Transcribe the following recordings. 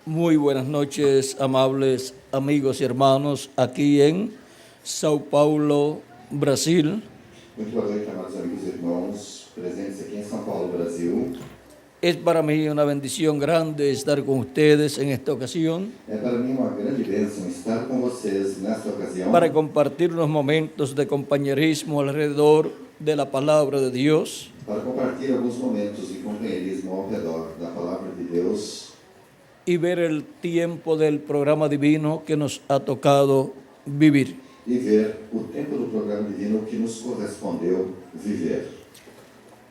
Muy buenas noches, amables amigos y hermanos, aquí en Sao Paulo, Brasil. Muito boa noite, amados amigos e irmãos, presentes aqui em São Paulo, Brasil. Es para mí una bendición grande estar con ustedes en esta ocasión É para mim uma grande bênção estar com vocês nesta ocasião para compartir unos momentos de compañerismo alrededor de la palabra de Dios para compartilhar alguns momentos de companheirismo ao redor da Palavra de Deus y ver el tiempo del programa divino que nos ha tocado vivir. e ver o tempo do programa divino que nos correspondeu viver.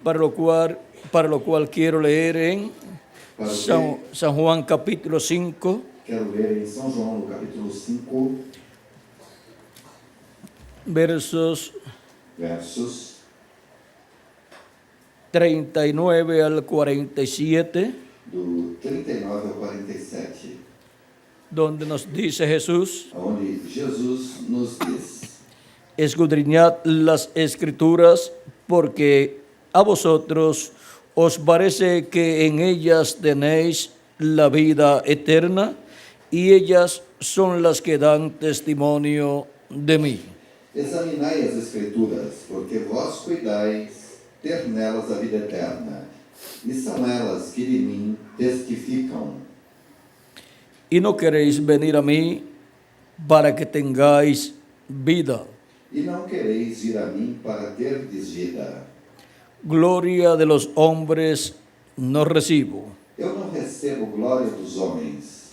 Para lo cual quiero leer en San Juan capítulo 5, Quero ler em São João, no capítulo 5, versos versos 39 al 47, do 39 ao 47, donde nos dice Jesús: onde Jesus nos diz: escudriñad las escrituras, porque a vosotros os parece que en ellas tenéis la vida eterna, y ellas son las que dan testimonio de mí. Examinai as Escrituras, porque vós cuidais ter nelas a vida eterna, e são elas que de mim testificam. Y no queréis venir a mí para que tengáis vida. E não quereis vir a mim para terdes vida. Gloria de los hombres no recibo, Eu não recebo glória dos homens,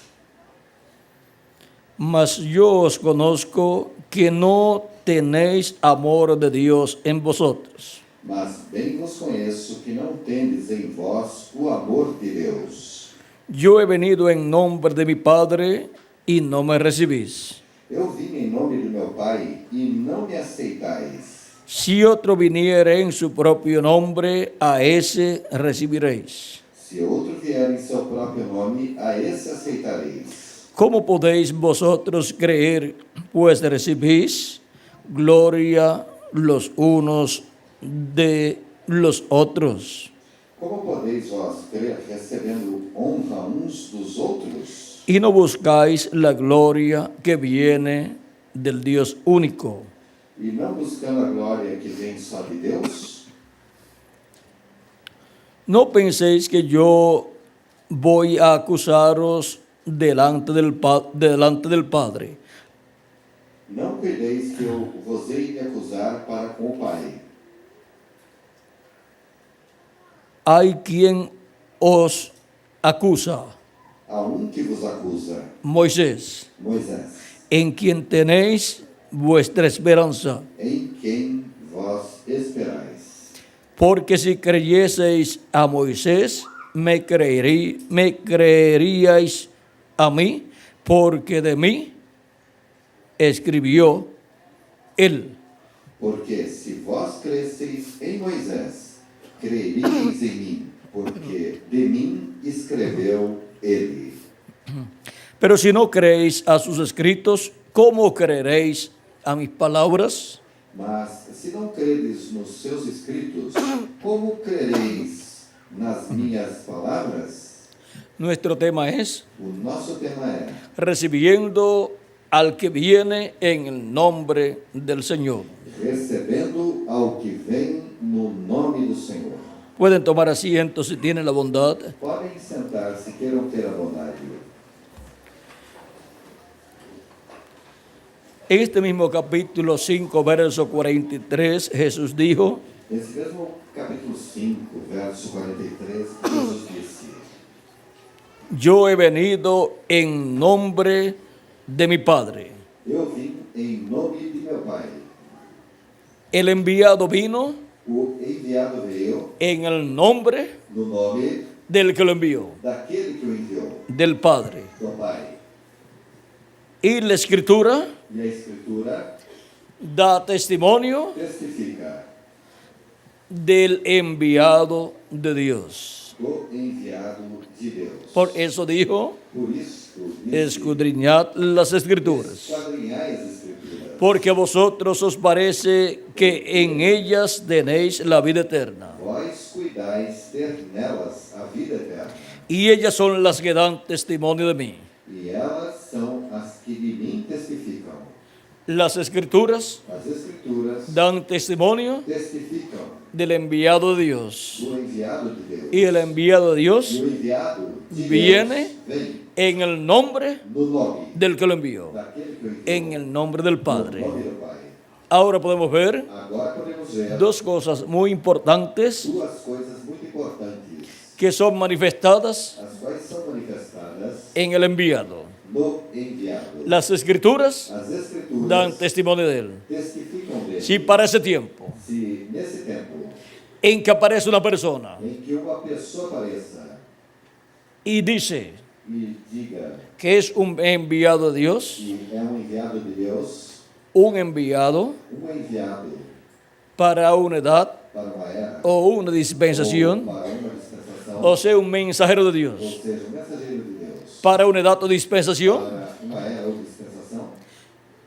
mas yo os conozco que no tenéis amor de Dios en vosotros. mas bem vos conheço que não tendes em vós o amor de Deus. Yo he venido en nombre de mi Padre y no me recibís. Eu vim em nome do meu Pai e não me aceitais. Si otro viniere en su propio nombre, a ese recibiréis. Se outro vier em seu próprio nome, a esse aceitareis. ¿Cómo podéis vosotros creer, pues recibís gloria los unos de los otros? Como podeis vós crer recebendo honra uns dos outros? Y no buscáis la gloria que viene del Dios único. E não buscando a glória que vem só de Deus? No penséis que yo voy a acusaros delante del Padre. Não cuideis que eu vos hei de acusar para com o Pai. Hay quien os acusa, Há um que vos acusa, Moisés, Moisés, en quien tenéis vuestra esperanza. em quem vos esperais. Porque si creyeseis a Moisés, me creeríais a mí, porque de mí escribió él. Porque se vós cresceis em Moisés, creeríeis em mim, porque de mim escreveu ele. Pero si no creéis a sus escritos, ¿cómo creeréis a mis palabras? Mas se não credes nos seus escritos, como crereis nas minhas palavras? Nuestro tema es O nosso tema é recibiendo al que viene en el nombre del Señor. recebendo ao que vem no nome do Senhor. Pueden tomar asiento si tienen la bondad. Podem sentar se queiram ter a bondade. En este mismo capítulo 5, verso 43, Jesús dijo: Nesse mesmo capítulo 5, verso 43, Jesus disse: yo he venido en nombre de mi Padre. Eu vim em nome de meu Pai. El enviado vino O enviado veio en el nombre no nome del que lo envió, daquele que o enviou, del Padre. do Pai. Y la Escritura E a Escritura da testimonio testifica del enviado de Dios. do enviado de Deus. Por eso dijo: Por isso, disse, escudriñad las Escrituras, esquadrinhai as Escrituras, porque a vosotros os parece que en ellas tenéis la vida eterna, vós cuidais ter nelas a vida eterna, y ellas son las que dan testimonio de mí. e elas são as que de mim testificam. Las Escrituras As Escrituras dan testimonio testificam del enviado de Dios. do enviado de Deus. Y el enviado de E Dios o enviado de viene Deus vem en el nombre no nome del que lo envió, daquele que o enviou, en el nombre del no Padre. nome do Pai. Ahora podemos ver Agora podemos ver dos cosas muy importantes duas coisas muito importantes, que son manifestadas as quais são manifestadas en el enviado. no enviado. Las Escrituras As Escrituras dan testimonio de él. testificam dele. Si para ese tiempo Se nesse tempo en que aparece una persona em que uma pessoa apareça y dice e diga que es un enviado de Dios, que é enviado de Deus, un enviado enviado para una edad para uma era, o una dispensación, ou para uma dispensação, o sea, un mensajero de ou Dios, seja, mensageiro de Deus, para una edad o dispensación, para uma era ou dispensação,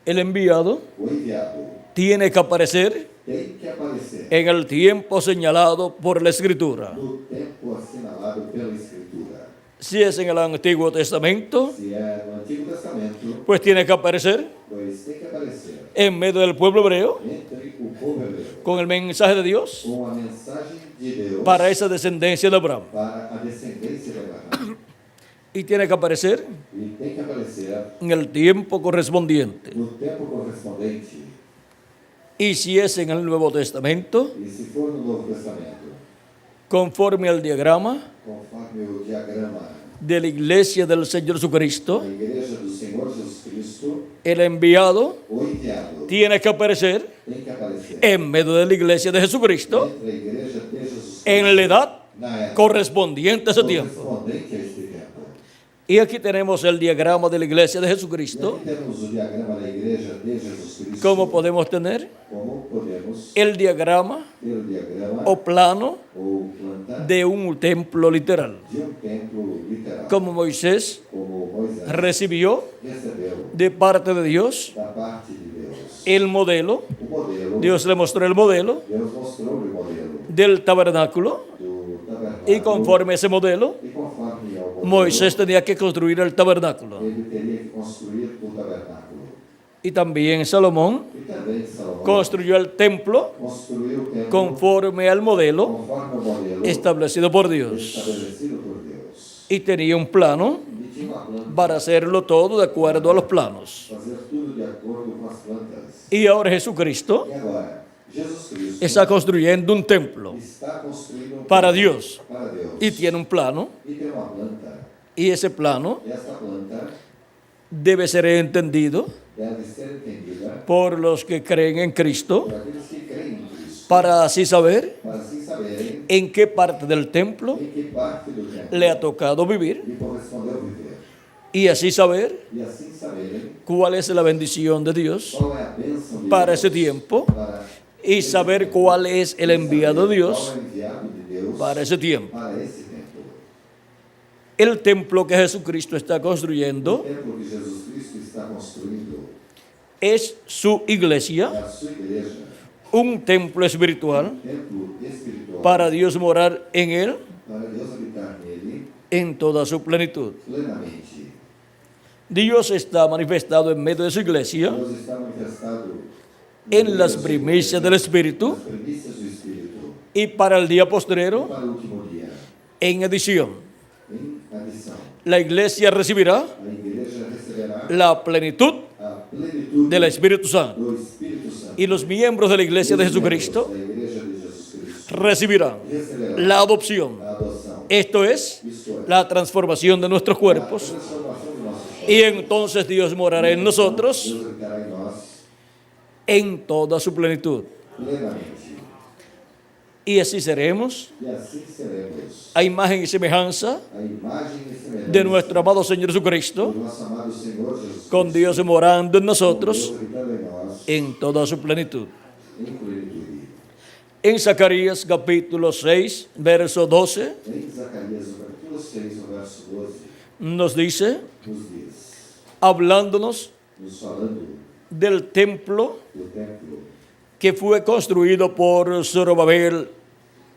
el enviado o enviado tiene que aparecer tem que aparecer en el tiempo señalado por la Escritura. no tempo assinalado pela Escritura. Si es en el Antiguo Testamento, Se é no Antigo Testamento, pues tiene que aparecer pois tem que aparecer en medio del pueblo hebreo entre o povo hebreu con el mensaje de Dios com a mensagem de Deus para esa descendencia de Abraham. para a descendência de Abraão. Y tiene que aparecer E tem que aparecer en el tiempo correspondiente. no tempo correspondente. Y si es en el Nuevo Testamento, E se for no Novo Testamento, conforme al diagrama conforme o diagrama de la iglesia del Señor da Jesucristo, Igreja do Senhor Jesus Cristo, el enviado o enviado tiene que aparecer tem que aparecer en medio de la iglesia de Jesucristo entre a Igreja de Jesus en Cristo la edad na era correspondiente a ese tiempo. correspondente a este tempo. Y aquí tenemos el diagrama de la iglesia de E Jesucristo. aqui temos o diagrama da Igreja de Jesus Cristo. ¿Cómo podemos tener Como podemos el diagrama ter o diagrama o plano ou planta de un templo literal? de templo literal. Como Moisés Como Moisés recibió recebeu de parte de Dios da parte de Deus el modelo, o modelo. Dios le mostró el modelo Deus mostrou o modelo del tabernáculo do tabernáculo. y conforme a ese modelo, E conforme ao modelo, Moisés tenía que construir el tabernáculo. ele teria que construir o tabernáculo. Y también Salomón E também Salomão construyó el templo construiu o templo conforme al modelo conforme o modelo establecido por Dios. estabelecido por Deus. Y tenía un plano E tinha uma planta para hacerlo todo de acuerdo a los planos. fazer tudo de acordo com as plantas. Y ahora Jesucristo E agora, Jesus Cristo está construyendo un templo está construindo um para templo Dios para Deus. y tiene un plano, E tem uma planta. y ese plano E essa planta debe ser entendido deve ser entendida por los que creen en Cristo por aqueles que creem em Cristo, para así saber para assim saberem en qué parte del templo em que parte do templo le ha tocado vivir lhe correspondeu viver. y así saber E assim saberem cuál es la bendición de Dios qual é a bênção de para Deus ese tiempo para y saber cuál es el enviado de Dios qual é o enviado de Deus para esse tiempo. para esse tempo. El templo que Jesucristo está O construyendo templo que Jesus Cristo está construindo es su é iglesia, a sua igreja, un templo espiritual templo espiritual para Dios morar en él para Deus habitar nele en toda su plenitud. plenamente. Dios está manifestado en medio de su iglesia Deus está manifestado en las primicias del Espíritu nas primícias do Espírito y para el día postrero para o último dia. en edición. Em adição, La iglesia recibirá a igreja receberá la plenitud a plenitude del Espíritu Santo do Espírito Santo. y los miembros de la iglesia de Os membros Jesucristo da igreja de Jesus Cristo recibirán receberán la adopción. a adoção. Esto es Isto é, la transformación de nuestros a cuerpos. transformação do nosso corpo. Y entonces Dios morará en nosotros Deus habitará em nós en toda su plenitud. plenamente. Y así seremos E assim seremos a imagen y semejanza a imagem e semelhança de nuestro amado Señor Jesucristo, do nosso amado Senhor Jesus con Cristo, Dios morando en com nosotros Deus habitando em nós en toda su plenitud. em plenitude. En Zacarías capítulo 6, verso 12, Em Zacarias, no capítulo 6, o verso 12, nos dice, nos diz, hablándonos nos falando del templo do templo que fue construido por Zorobabel,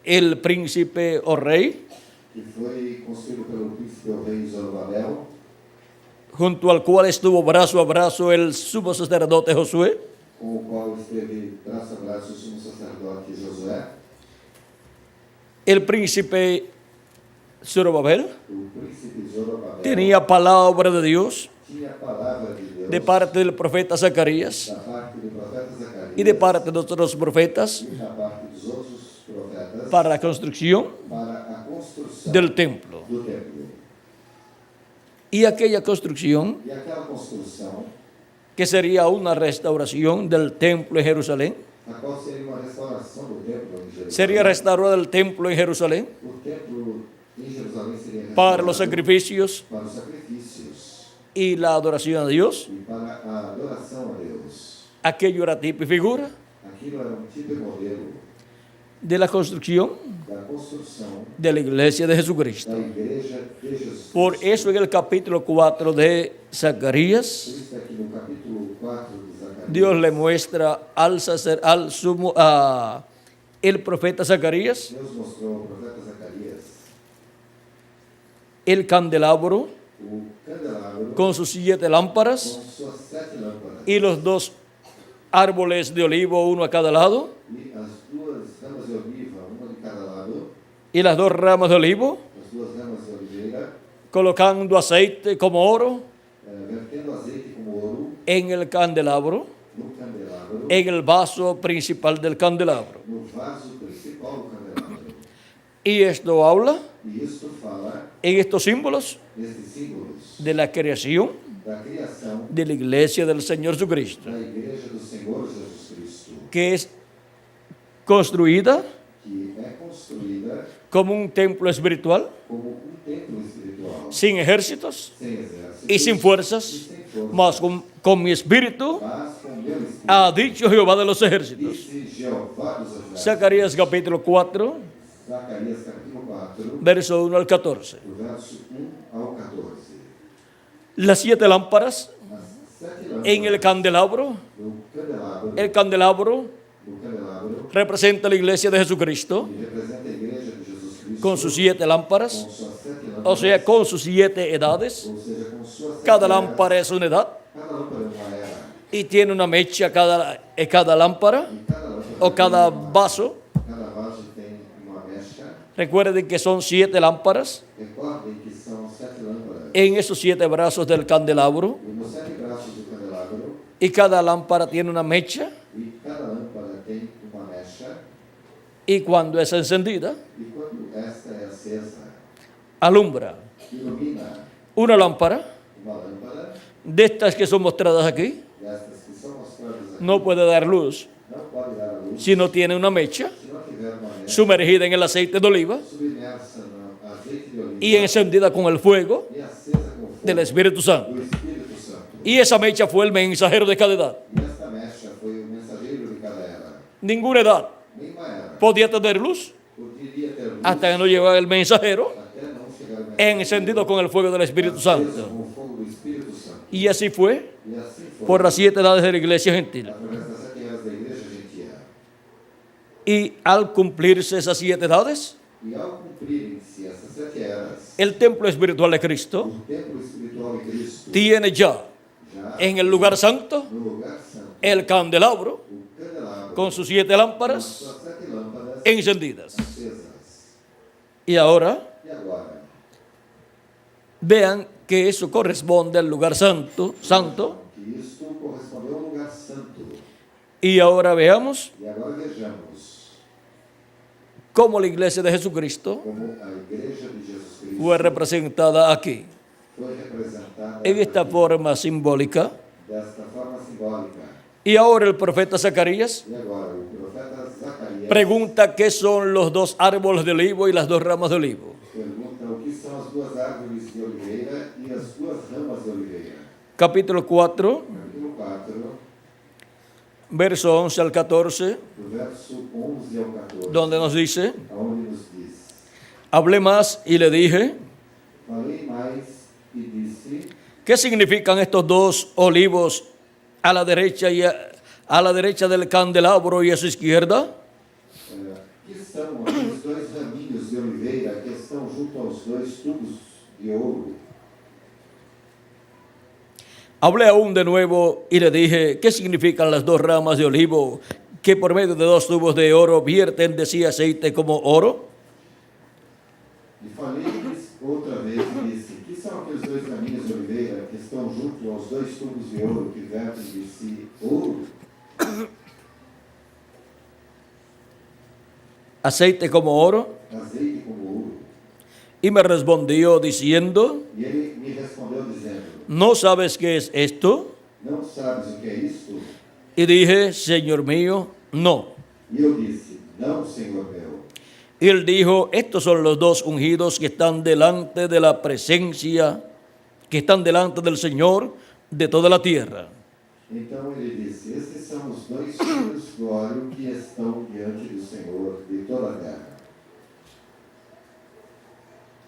el príncipe o rey, que foi construído pelo príncipe o rei Zorobabel, junto al cual estuvo brazo a brazo el sumo sacerdote Josué, com o qual esteve braço a braço o sumo sacerdote Josué, el príncipe Zorobabel o príncipe Zorobabel tenía palabra de Dios tinha a palavra de Deus de parte del profeta Zacarías da parte do profeta Zacarias y de parte de otros profetas e da parte dos outros profetas para la construcción para a construção del templo. do templo. Y aquella construcción, E aquela construção, que sería una restauración del templo en Jerusalén, a qual seria uma restauração do templo em Jerusalém. sería restaurado el templo en Jerusalén O templo em Jerusalém seria para los restaurado sacrificios para os sacrifícios y la adoración a Dios. e para a adoração a Deus. Aquello era tipo y figura Aquilo era um tipo e modelo de la construcción da construção de la iglesia de Jesucristo. da igreja de Jesus. Por eso en el capítulo 4 de Por Zacarías, isso aqui no capítulo 4 de Zacarias, Dios le muestra el profeta Zacarías Deus mostrou ao profeta Zacarias el candelabro o candelabro con sus 7 lámparas com suas 7 lâmpadas y los 2 árboles de olivo, uno a cada lado, e as 2 ramas de oliva, uma de cada lado, y las 2 ramas de olivo, as 2 ramas de oliveira, colocando aceite como oro vertendo azeite como ouro en el candelabro, no candelabro, en el vaso principal del candelabro. no vaso principal do candelabro. Y esto habla E isto fala en estos símbolos destes símbolos de la creación da criação de la iglesia del Señor Jesucristo, da igreja do Senhor Jesus Cristo, que es construida que é construída como un templo espiritual, como um templo espiritual, sin ejércitos sem exércitos y sin fuerzas, mas con mi espíritu, mas com meu espírito, ha dicho Jehová de los ejércitos. disse Jeová dos exércitos. Zacarías capítulo 4, Zacarias capítulo 4, verso 1 al 14. do verso 1 ao 14. Las 7 lámparas As 7 lâmpadas en el candelabro, do candelabro representa la iglesia de Jesucristo que representa a igreja de Jesus Cristo con sus 7 lámparas, com suas 7 lâmpadas, o sea, con sus 7 edades. ou seja, com suas 7 Cada eras. lámpara es una edad Cada lâmpada é uma era y tiene una mecha cada lámpara e cada lâmpada o cada tem vaso. cada vaso tem uma mecha. Recuerden que son 7 lámparas Recordem que são 7 lâmpadas en esos 7 brazos del candelabro e nos 7 braços do candelabro, y cada lámpara tiene una mecha e cada lâmpada tem uma mecha, y cuando es encendida e quando esta é acesa, alumbra. ilumina Una lámpara uma lâmpada de estas que son mostradas aquí destas que são mostradas aqui. no puede dar luz Não pode dar a luz si no tiene una mecha se não tiver uma mecha sumergida en el aceite de oliva submersa no azeite de oliva y encendida con el fuego e acesa com fogo del Espíritu Santo. do Espírito Santo. Y esa mecha fue el mensajero de cada edad. E esta mecha foi o mensageiro de cada era. Ninguna edad Nenhuma era podía tener luz poderia ter luz hasta que no llegara el mensajero até não chegar o mensageiro encendido con el fuego del Espíritu aceso Santo. com o fogo do Espírito Santo. Y así fue E assim foi por las 7 edades de la iglesia gentil. através das 7 eras da igreja gentia. Y al cumplirse esas 7 edades, E ao cumprirem-se essas 7 eras, el templo espiritual de Cristo o templo espiritual de Cristo tiene ya já en el lugar santo no lugar santo, el candelabro o candelabro con sus 7 com lámparas suas 7 lâmpadas encendidas. acesas. Y ahora E agora, vean que eso corresponde al lugar santo. que isto correspondeu ao lugar santo. Y ahora veamos E agora vejamos cómo la iglesia de Jesucristo como a igreja de Jesus Cristo fue representada aquí. foi representada En esta forma simbólica. desta forma simbólica. Y ahora el profeta Zacarías E agora, o profeta Zacarias pregunta qué son los 2 árboles de olivo y las 2 ramas de olivo. pergunta o que são as 2 árvores de oliveira e as 2 ramas de oliveira. Capítulo 4, Capítulo 4, verso 11 al 14, do verso 11 ao 14, donde nos dice: aonde nos diz: hablé más y le dije, Falei mais e disse: ¿qué significan estos 2 olivos a la derecha y a la derecha del candelabro y a su izquierda? que são aqueles 2 raminhos de oliveira que estão junto ao os 2 tubos de ouro. Hablé aún de nuevo y le dije, ¿qué significan las 2 ramas de olivo que por medio de 2 tubos de oro vierten de sí aceite como oro? E falei-lhes outra vez e disse, que são aqueles 2 caminhos de oliveira que estão junto aos 2 tubos de ouro que vertem de si ouro? Aceite como oro. Azeite como ouro. Y me respondió diciendo, E ele me respondeu dizendo, ¿no sabes qué es esto? não sabes o que é isto? Y dije, Señor mío, no. E eu disse, não, Senhor meu. Y él dijo, estos son los 2 ungidos que están delante de la presencia, que están delante del Señor de toda la tierra. Então ele disse, esses são os 2 filhos do óleo que estão diante do Senhor de toda a terra.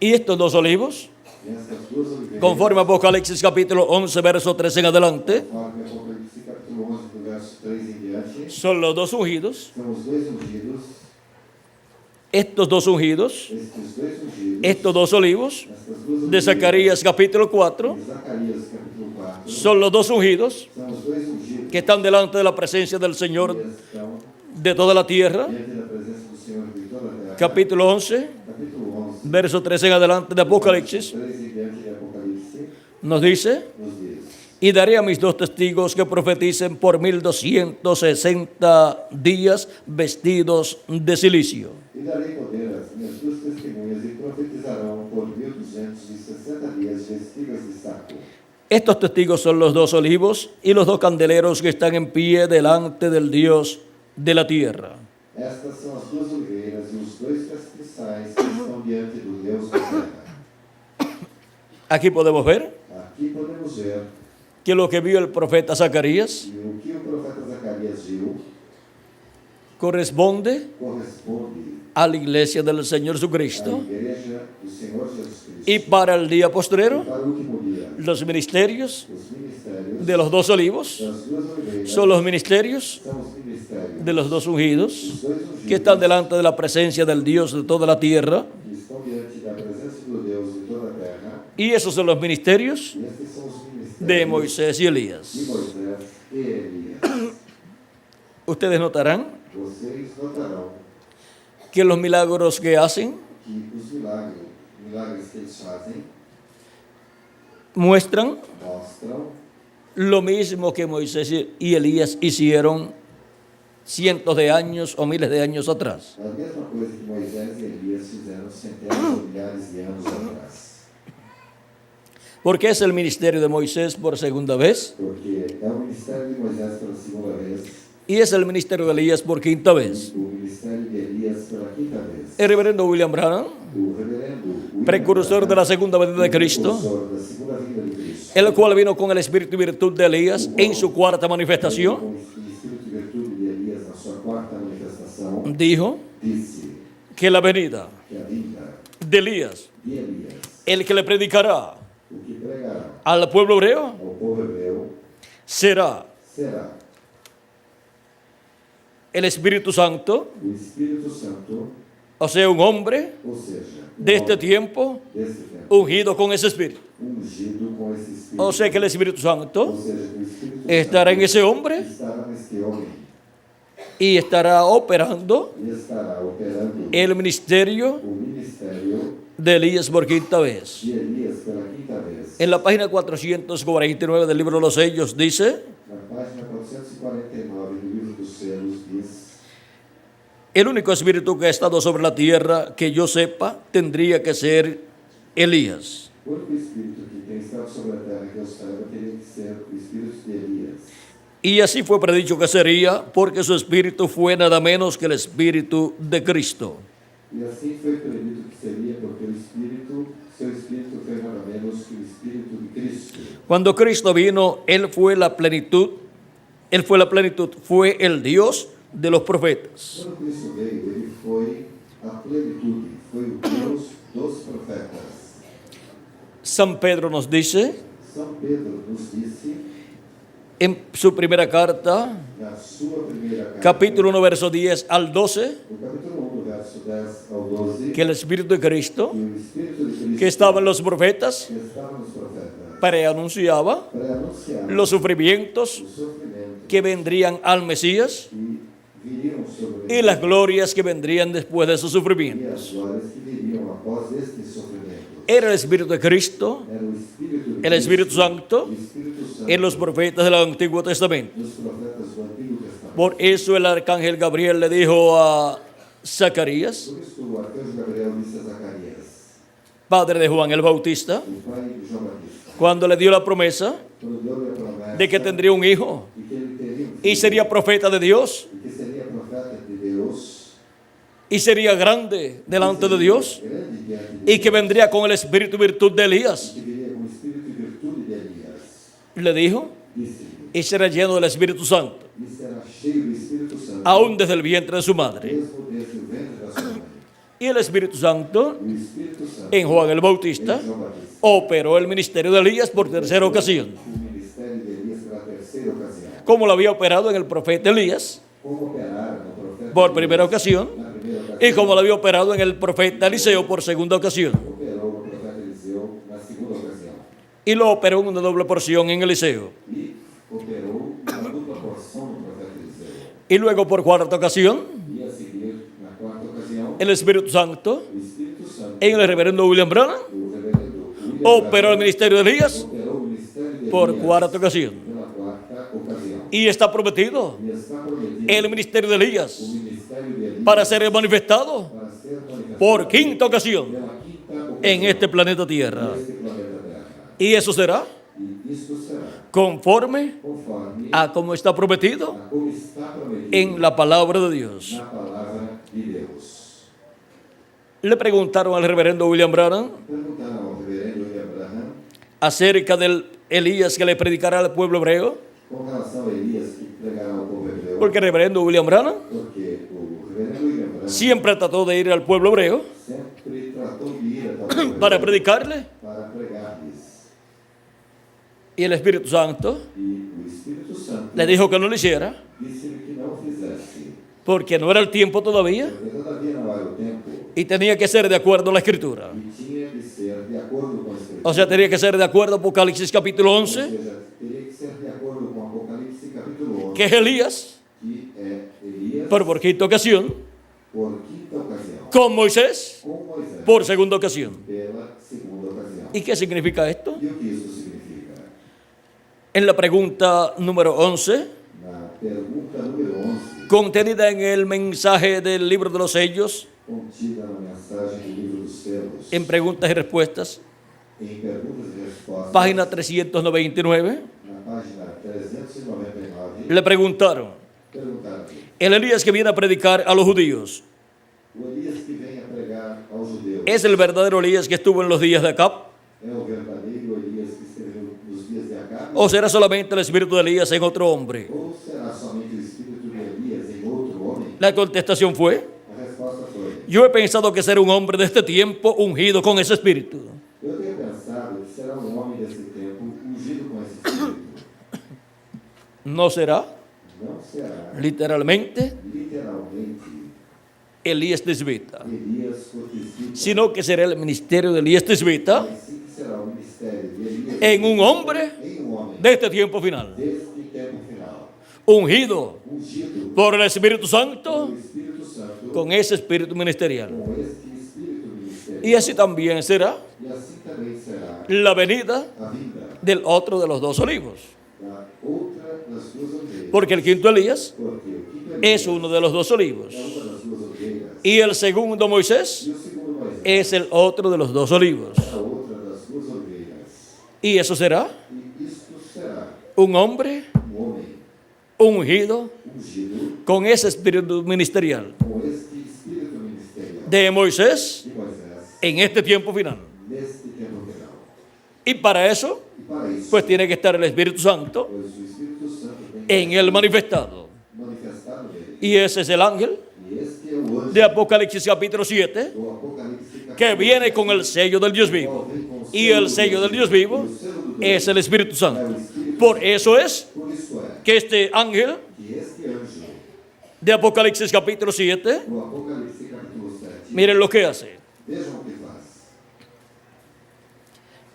Y estos 2 olivos, E essas 2 oliveiras, conforme Apocalipsis capítulo 11, verso 3 en adelante, conforme Apocalipse capítulo 11, do verso 3 em diante, son los 2 ungidos. são os 2 ungidos, Estos 2 ungidos, estes 2 ungidos, estos 2 olivos, estas 2 de Zacarías capítulo 4, de Zacarias capítulo 4, son los 2 ungidos são os 2 ungidos que están delante de la presencia del Señor que estão de toda la tierra. diante da presença do Senhor de toda a terra. Capítulo 11, Capítulo 11, verso 3 en adelante de Apocalipsis, 3 em diante de Apocalipse, nos dice, nos diz, y daré a mis 2 testigos que profeticen por 1260 días vestidos de silicio. e darei poder às minhas 2 testemunhas e profetizarão por 1260 dias vestidas de saco. Estos testigos son los 2 olivos y los 2 candeleros que están en pie delante del Dios de la tierra. Estas são as 2 oliveiras e os 2 castiçais que estão diante do Deus da terra. Aquí podemos ver Aqui podemos ver que lo que vio el profeta Zacarías que o que o profeta Zacarias viu corresponde corresponde a la iglesia del Señor à Jesucristo. igreja do Senhor Jesus Cristo. Y para el día postrero, Para o último dia, los ministerios os ministérios de los 2 olivos das 2 oliveiras son los ministerios são os ministérios de los 2 ungidos dos 2 ungidos que están delante de la presencia del Dios de toda la tierra. que estão diante da presença do Deus de toda a terra. Y esos son los ministerios E estes são os ministérios de Moisés y de Elías. Moisés e Elias. Ustedes notarán Vocês notarão que los milagros que hacen que os milagres que eles fazem, muestran mostram lo mismo que Moisés y Elías hicieron cientos de años o miles de años atrás. a mesma coisa que Moisés e Elias fizeram centenas ou milhares de anos atrás. Porque es el ministerio de Moisés por segunda vez Porque é o ministério de Moisés pela segunda vez, y es el ministerio de Elías por quinta vez. o ministério de Elias pela quinta vez. El reverendo William Branham, O reverendo William precursor de la segunda venida de Cristo, precursor da segunda vinda de Cristo, el cual vino con el espíritu y virtud de Elías en su cuarta manifestación, com o espírito e virtude de Elias na sua quarta manifestação, dijo disse que la venida que a vinda de Elías, de Elias, el que le predicará o que pregará al pueblo hebreo, ao povo hebreu, será será el Espíritu Santo, o Espírito Santo, o sea, un hombre ou seja, de este tiempo desse tempo, ungido con ese espíritu. ungido com esse Espírito. O sea que el Espíritu Ou Santo seja, o Espírito estará en Santo ese hombre estará neste homem y estará operando e estará operando el ministerio o ministério de Elías por quinta vez. de Elias pela quinta vez. En la página 449 del libro de los sellos dice, Na página 449 do livro dos selos diz: el único espíritu que ha estado sobre la tierra que yo sepa tendría que ser Elías. o único Espírito que tem estado sobre a terra que eu saiba teria que ser o Espírito de Elias. Y así fue predicho que sería, porque su espíritu fue nada menos que el espíritu de Cristo. E assim foi predito que seria, porque o Espírito, seu Espírito foi nada menos que o Espírito de Cristo. Cuando Cristo vino, Él fue la plenitud, fue el Dios de los profetas. Quando Cristo veio, ele foi a plenitude, foi o Deus dos profetas. San Pedro nos dice São Pedro nos disse, en su primera carta, na sua primeira carta, capítulo 1, verso 10 al 12, no capítulo 1, do verso 10 ao 12, que el Espíritu de Cristo que o Espírito de que estaban los profetas, que estavam nos profetas, preanunciaba pré-anunciaram los sufrimientos os sofrimentos que vendrían al Mesías que viriam sobre y las glorias que vendrían después de esos e as sufrimientos. glórias que viriam após estes sofrimentos. Era el Espíritu de Cristo, Era o Espírito de el Espíritu Cristo, Santo, o Espírito Santo en los profetas del Antiguo Testamento. dos profetas do Antigo Testamento. Por eso el arcángel Gabriel le dijo a Zacarías, Por isso o arcanjo Gabriel disse a Zacarias, padre de Juan el Bautista, o pai de João Batista, cuando le dio la promesa quando deu-lhe a promessa de que tendría un hijo e que ele teria um y filho, sería profeta de Dios e que seria profeta de Deus, y sería grande delante de Dios grande diante de y que vendría con el espíritu y virtud de Elías. que viria com o espírito e virtude de Elias. Le dijo, Disse-lhe, y será lleno del Espíritu Santo, e será cheio do Espírito Santo, aún desde el vientre de su madre. mesmo desde o ventre da sua mãe. Y el Espíritu Santo O Espírito Santo, en Juan el Bautista em João Batista, operó el ministerio de Elías por tercera ocasión, o ministério de Elias pela terceira ocasião. como lo había operado en el profeta Elías Como operaram o profeta por Elias primera ocasión na primeira ocasião, y como lo había operado en el profeta Eliseo por segunda ocasión. operou o profeta Eliseu na segunda ocasião. Y lo operó en una doble porción en Eliseo. E operou uma dupla porção no profeta Eliseu. Y luego por cuarta ocasión, E a seguir, na quarta ocasião, el Espíritu Santo o Espírito Santo, en el reverendo William Branham o reverendo William operó el Branham, ministerio de Elías operou o ministério de por Elias cuarta ocasión. pela quarta ocasião. Y está prometido E está prometido el ministerio de o Elías ministério de Elias para ser manifestado para ser manifestado por quinta ocasión pela quinta ocasião en este planeta Tierra. neste planeta Terra. Y eso será E isto será conforme conforme a como está prometido a como está prometido en la palabra de Dios. na palavra de Deus. Le preguntaron al reverendo William Branham Perguntaram ao reverendo William Branham acerca del Elías que le predicará al pueblo hebreo, com relação a Elias que pregará ao povo hebreu, porque el reverendo William Branham porque o reverendo William Branham siempre trató de ir al pueblo hebreo sempre tratou de ir até o povo para hebreu predicarle, para pregar-lhes. y el Espíritu Santo E o Espírito Santo le dijo que no lo hiciera, disse-lhe que não fizesse, porque no era el tiempo todavía porque todavía não era o tempo y tenía que ser de acuerdo a la Escritura. e tinha de ser de acordo com a Escritura. O sea, tenía que ser de acuerdo a Apocalipsis capítulo Ou 11, seja, teria que ser de acordo com Apocalipse capítulo 11, que es Elías, que é Elias por quinta ocasión, por quinta ocasião, con Moisés, com Moisés por segunda ocasión. pela segunda ocasião. ¿Y qué significa esto? E o que isso significa? En la pregunta número 11, Na pergunta número 11, contenida en el mensaje del libro de los sellos, contida na mensagem do livro dos selos, en preguntas y respuestas, em perguntas e respostas, página 399, na página 399, le preguntaron, perguntaram: el Elías que viene a predicar a los judíos, o Elias que vem a pregar aos judeus ¿es el verdadero Elías que estuvo en los días de Acab? é o verdadeiro Elias que escreveu nos dias de Acabe? ¿O será solamente el espíritu de Elías en otro hombre? Ou será somente o espírito de Elias em outro homem? La contestación fue, A resposta foi: yo he pensado que será un hombre de este tiempo ungido con ese espíritu. eu tenho pensado que será um homem desse tempo ungido com esse espírito. No será Não será, literalmente literalmente, Elías Tisbita, Elias Cotisita, sino que será el ministerio de Elías Tisbita mas sim que será o ministério de Elias en un hombre em um homem de este tiempo final, deste tempo final, ungido ungido por el Espíritu Santo pelo Espírito Santo con ese espíritu ministerial. com este espírito ministerial. Y así también será E assim também será la venida a vinda del otro de los dos olivos, da outra das duas oliveiras. porque el quinto Elías Porque o quinto es uno de los dos olivos é uma das duas oliveiras y el segundo Moisés e o segundo Moisés es el otro de los dos olivos. é a outra das duas oliveiras. Y eso será E isto será un hombre um homem ungido ungido con ese espíritu ministerial com este espírito ministerial de Moisés de Moisés en este tiempo final. neste tempo final. Y para eso, E para isso, pues tiene que estar el Espíritu Santo pois o Espírito Santo tem en el manifestado. manifestado nele. Y ese es el ángel E este é o anjo de Apocalipsis capítulo 7 do Apocalipse que capítulo viene con el sello del Dios vivo. Y el sello del Dios vivo es el Espíritu Santo. Por eso es Por isso é que este ángel que este anjo de Apocalipsis capítulo 7, do Apocalipse capítulo 7, miren lo que hace. vejam o que faz.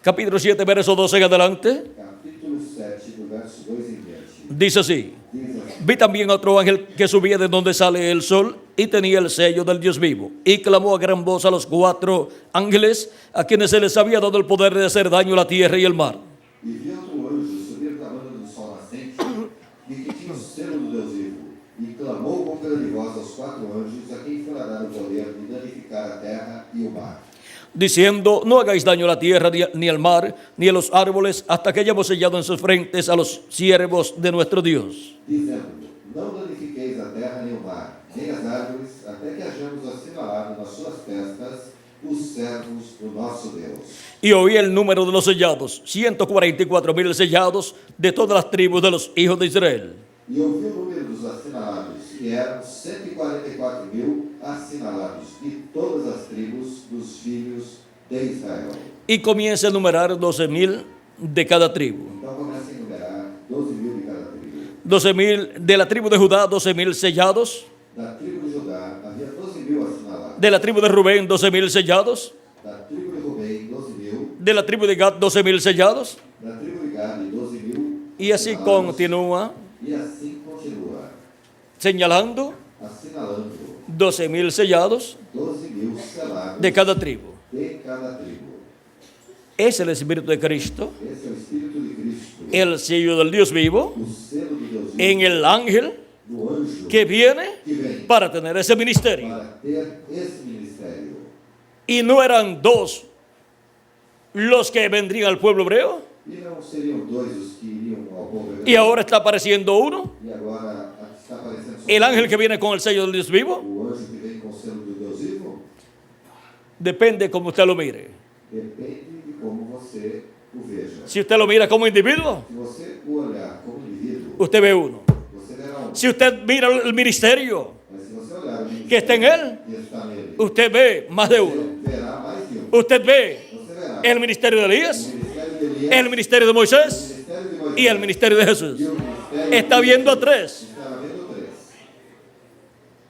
capítulo 7, verso 12 en adelante, capítulo 7, do verso 2 em diante. dice así: Diz assim: vi también otro ángel que subía de donde sale el sol y tenía el sello del Dios vivo, y clamó a gran voz a los 4 ángeles a quienes se les había dado el poder de hacer daño a la tierra y el mar. E vi outro anjo subir da banda do sol nascente, e que tinha o selo do Deus vivo, e clamou com grande voz aos 4 anjos a quem fora dado o poder de danificar a terra e o mar, diciendo: no hagáis daño a la tierra, ni al mar, ni a los árboles, hasta que hayamos sellado en sus frentes a los siervos de nuestro Dios. dizendo: não danifiqueis a terra nem o mar, nem as árvores, até que hajamos assinalado nas suas testas os servos do nosso Deus. Y oí el número de los sellados, 144,000 sellados de todas las tribus de los hijos de Israel. E ouvi o número dos assinalados, e eram 144.000 assinalados de todas as tribos dos filhos de Israel. Y comienza a enumerar 12,000 de cada tribu. Então começa a enumerar 12.000 de cada tribo. 12,000 de la tribu de Judá, 12,000 sellados. Da tribo de Judá havia 12.000 assinalados. De la tribu de Rubén, 12,000 sellados. Da tribo de Rubem, 12.000. De la tribu de Gad, 12,000 sellados. Da tribo de Gad, 12.000. Y así assinalados. continúa E assim continua, señalando assinalando 12,000 sellados 12.000 selados de cada tribu. de cada tribo. Es el Espíritu de Cristo, Esse é o Espírito de Cristo, el sello del Dios vivo, o selo do Deus vivo, en el ángel do anjo que viene que vem para tener ese ministerio. para ter esse ministério. Y no eran 2 los que vendrían al pueblo hebreo, E não seriam 2 os que iriam ao povo hebreu. y ahora está apareciendo uno, E agora aqui está aparecendo só el ángel que viene con el sello del Dios vivo. o anjo que vem com o selo do Deus vivo. Depende como usted lo mire. Depende de como você o veja. Si usted lo mira como individuo, Se você o olhar como indivíduo, usted ve uno. você verá um. Si usted mira el ministerio Mas se você olhar o que está en él, que está nele, usted ve más de uno. você verá mais de um. Usted ve Você verá el ministerio de o Elías, ministério de Elias, el ministerio de o Moisés ministério de Moisés y el ministerio de Jesús. e o ministério Está de viendo a Jesus. 3, Está vendo 3.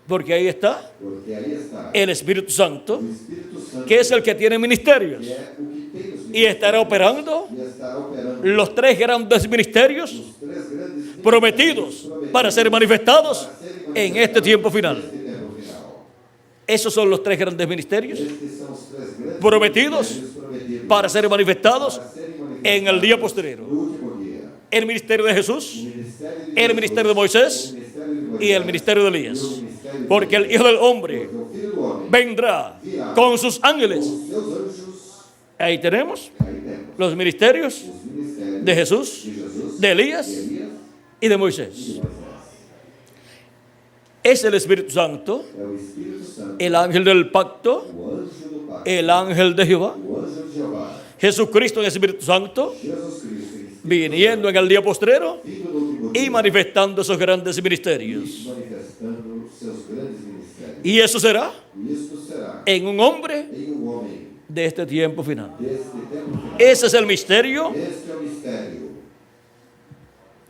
porque ahí está Porque aí está el Espíritu Santo, o Espírito Santo, que es el que tiene ministerios, que é o que tem os y estará operando e estará operando los 3 grandes ministerios os 3 grandes prometidos para ser manifestados en este tiempo final. neste tempo final. Esos son los 3 grandes ministerios Estes são os 3 grandes prometidos ministérios prometidos para ser manifestados para serem manifestados en el día posterior. no último día. El ministerio de O Jesús, ministério de el Jesus, ministerio de Moisés o ministério de Moisés, y el ministerio de e o Elías. ministério de Porque el Hijo del Hombre Porque o Filho do Homem vendrá con sus com ángeles. os seus anjos. Ahí tenemos Aí temos los ministerios os ministérios de Jesús, de Jesus, de Elías de Elias y de e Moisés. de Moisés. Es el Espíritu Santo, É o Espírito Santo, el ángel del pacto, o anjo do Pai, el ángel de Jehová, o anjo de Jeová, Jesucristo en el Espíritu Santo, Jesus Cristo, em si, viniendo en el día postrero vindo do último y dia, manifestando esos grandes ministerios. manifestando seus grandes ministérios. Y eso será E isto será en un hombre em um homem de este tiempo final. deste tempo final. Ese es el misterio Este é o mistério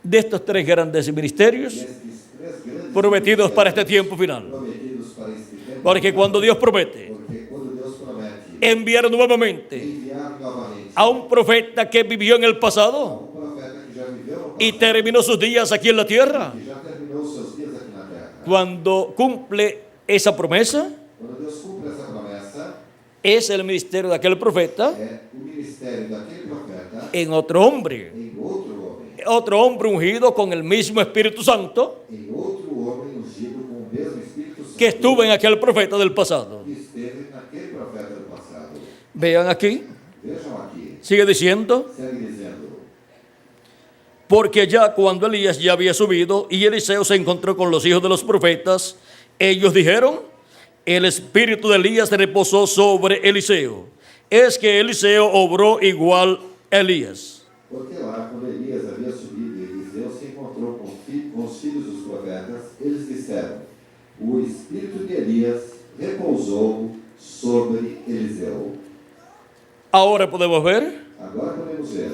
de estos 3 grandes ministerios destes 3 grandes prometidos para este tiempo final. prometidos para este tempo. Porque cuando Dios promete Porque quando Deus promete enviar nuevamente enviar novamente a un profeta que vivió en el pasado um profeta que já viveu no y passado, terminó sus días aquí en la tierra, que já terminou os seus dias aqui na terra. cuando cumple esa promesa, Quando Deus cumpre essa promessa, es el ministerio de aquel profeta é o ministério daquele profeta en otro hombre, em outro otro hombre ungido con el mismo Espíritu Santo homem ungido com o mesmo Espírito Santo que estuvo en aquel profeta del pasado. que esteve naquele profeta do passado. Vean aquí, Vejam aqui, sigue diciendo: segue dizendo, porque ya cuando Elías ya había subido y Eliseo se encontró con los hijos de los profetas, ellos dijeron: el espíritu de Elías reposó sobre Eliseo. Es que Eliseo obró igual a Elías. porque lá, quando Elias havia subido e Eliseu se encontrou com os filhos dos profetas, eles disseram: o espírito de Elias repousou sobre Eliseu. Ahora podemos ver Agora podemos ver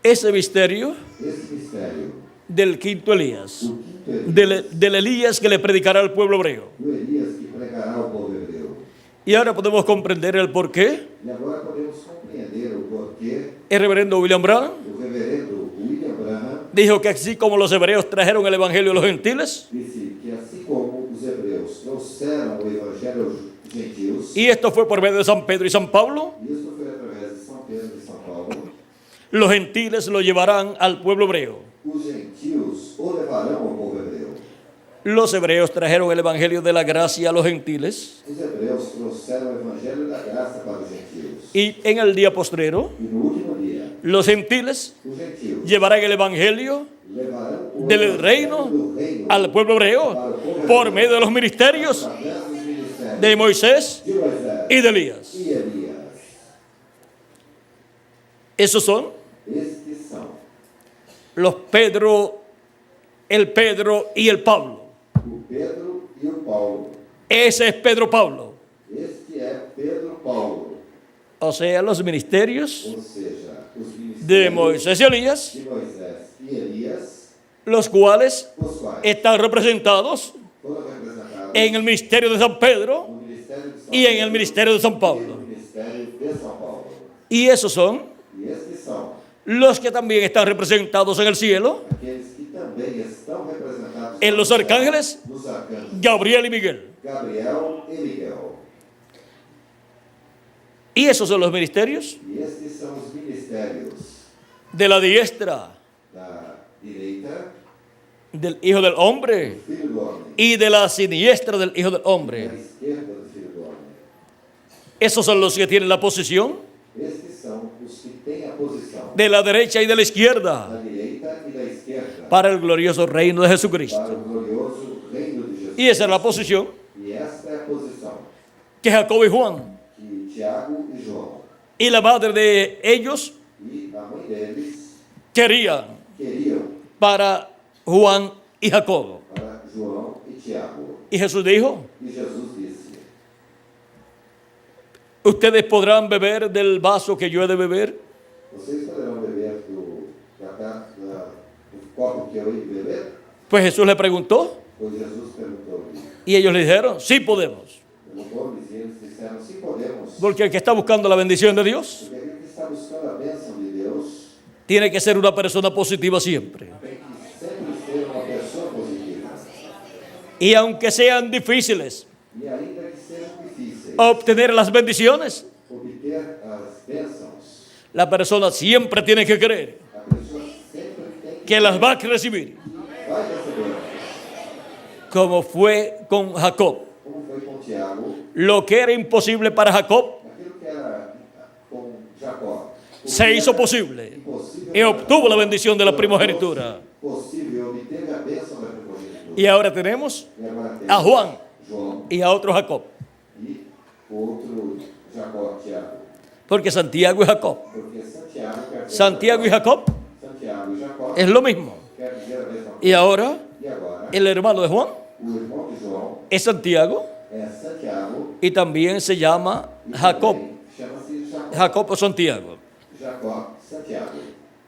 ese misterio esse mistério del quinto Elías, o quinto Elias, del Elías que le predicará al pueblo hebreo. do Elias que pregará ao povo hebreu. Y ahora podemos comprender el porqué E agora podemos compreender o porquê El reverendo William Branham o reverendo William Branham dijo que así como los hebreos trajeron el evangelio a los gentiles, disse que assim como os hebreus trouxeram o evangelho aos gentios, y esto fue por medio de San Pedro y San Pablo, e isso foi através de São Pedro e São Paulo, los gentiles lo llevarán al pueblo hebreo. os gentios o levarão ao povo hebreu. Los hebreos trajeron el evangelio de la gracia a los gentiles, Os hebreus trouxeram o evangelho da graça para os gentios. y en el día postrero, E no último dia, los gentiles os gentios llevarán el evangelio levarão o del evangelho reino do reino al pueblo hebreo por medio de los ministerios através dos ministérios de Moisés de Moisés y de Elías. e Elias. Esos son Estes são los Pedro, el Pedro y el Pablo. o Pedro e o Paulo. Ese es Pedro Pablo. Este é Pedro Paulo, O sea, los ministerios ou seja, os de ministérios Moisés y Elías, de Moisés e Elias, los cuales os quais están representados foram representados en el ministerio de San Pedro no ministério de São y en el Pedro ministerio de San e no Pablo. ministério de São Paulo. Y esos son E estes são los que también están representados en el cielo, aqueles que também estão representados en los arcángeles, nos arcanjos Gabriel y Miguel. Gabriel e Miguel. Y esos son los ministerios E estes são os ministérios de la diestra da direita del Hijo del Hombre do Filho do Homem y de la siniestra del Hijo del e da Hombre. esquerda do Filho do Homem. Esos son los que tienen la posición Estes são os que têm a posição de la derecha y de la izquierda da direita e da esquerda para el glorioso reino de para Jesucristo. o glorioso reino de Jesus. Y esa es la posición E esta é a posição que Jacob y Juan que Tiago e João y la madre de ellos e a mãe deles querían queriam para Juan y Jacob. para João e Tiago. Y Jesús dijo, E Jesus disse: ustedes podrán beber del vaso que yo he de beber. Vocês poderão beber do copo que eu hei de beber? Pues Jesús le preguntó Pois Jesus perguntou-lhe. y ellos le dijeron, sí podemos. Perguntou-lhes e eles disseram: sim, podemos. Porque el que está buscando la bendición de Dios Porque aquele que está buscando a bênção de Deus tiene que ser una persona positiva siempre. tem que sempre ser uma pessoa positiva. Y aunque sean difíciles E ainda que sejam difíceis obtener las bendiciones, obter as bênçãos, la persona siempre tiene que creer a pessoa sempre tem que las va a recibir, vai receber. como fue con Jacob. Como foi com Tiago, Lo que era imposible para Jacob aquilo que era com Jacó. o se que hizo era posible impossível y para obtuvo la Jacó, bendición de la primogenitura. Possível obter a bênção da primogenitura. Y ahora tenemos E agora temos a Juan João y a otro Jacob, e outro Jacó, Tiago. porque Santiago y Jacob, Porque Santiago quer dizer Santiago y Jacob Santiago e Jacó es lo mismo. quer dizer a mesma coisa. Y ahora E agora, el hermano de Juan o irmão de João es Santiago é Santiago y también se llama e Jacob, também chama-se Jacó. Jacob o Santiago. Jacó, Santiago.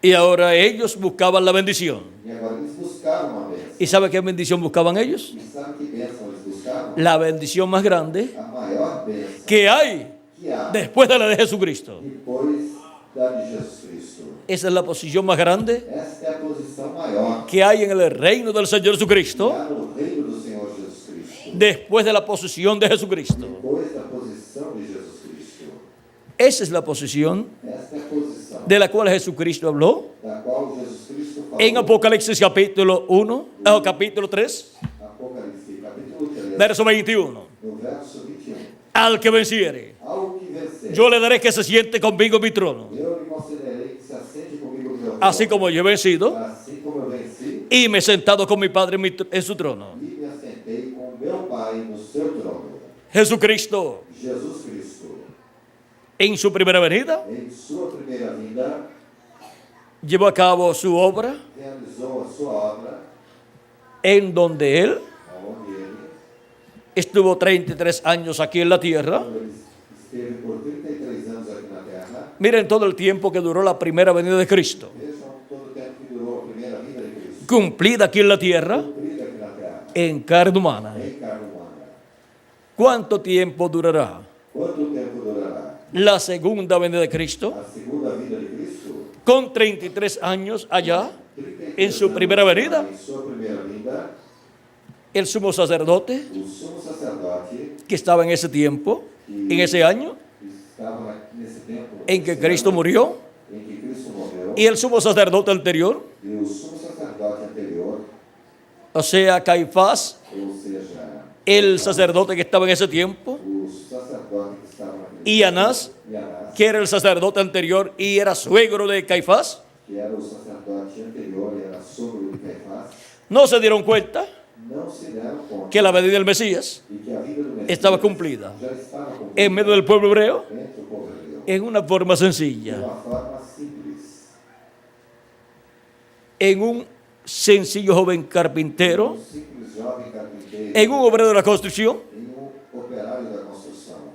Y ahora ellos buscaban la bendición. E agora eles buscavam uma bênção. ¿Y sabe qué bendición buscaban ellos? E sabe que bênção eles buscavam? La bendición más grande A maior bênção que hay que há después de la de Jesucristo. depois da de Jesus Cristo. Esa es la posición más grande Esta é a posição maior que hay en el reino del Señor que Jesucristo há no reino do Senhor Jesus Cristo. después de la posición de Jesucristo. Depois da posição de Jesus Cristo. Esa es la posición Esta é a posição de la cual Jesucristo habló da qual Jesus Cristo falou en Apocalipsis capítulo 1, capítulo 3, Apocalipse, capítulo 3, verso 21. no verso 21. Al que venciere, Ao que vencer, yo le daré que se siente conmigo en mi trono, eu lhe concederei que se assente comigo no meu trono. así como yo he vencido Assim como eu venci y me he sentado con mi Padre en su trono. e me assentei com meu Pai no seu trono. Jesucristo, Jesus Cristo, en su primera venida, em sua primeira vinda, llevó a cabo su obra realizou a sua obra, en donde Él aonde ele, estuvo 33 años aquí en la tierra. quando ele esteve por 33 anos aqui na terra. Miren todo el tiempo que duró la primera venida de Cristo, Vejam todo o tempo que durou a primeira vinda de Cristo. cumplida aquí en la tierra Cumprida aqui na terra, en carne humana. em carne humana. ¿Cuánto tiempo durará Quanto tempo durará la segunda venida de Cristo? a segunda vinda de Cristo? con 33 años allá, en su primera venida, Em sua primeira vinda, el sumo sacerdote o sumo sacerdote que estaba en ese tiempo, en ese año estava nesse tempo en que Cristo murió, em que Cristo morreu, y el sumo sacerdote anterior, e o sumo sacerdote anterior, o sea, Caifás, ou seja, el sacerdote que estaba en esse tiempo, o sacerdote que estava naquele y Anás, e Anás, que era el sacerdote anterior y era suegro de Caifás, que era o sacerdote anterior e era sogro de Caifás, no se dieron cuenta não se deram conta que la venida del Mesías de que a vida do Messias estaba cumplida já estava cumprida en medio del pueblo hebreo entre o povo hebreu, en una forma de sencilla, uma forma simples. en un sencillo joven carpintero, Um simples jovem carpinteiro, en un obrero de la construcción. em operário da construção.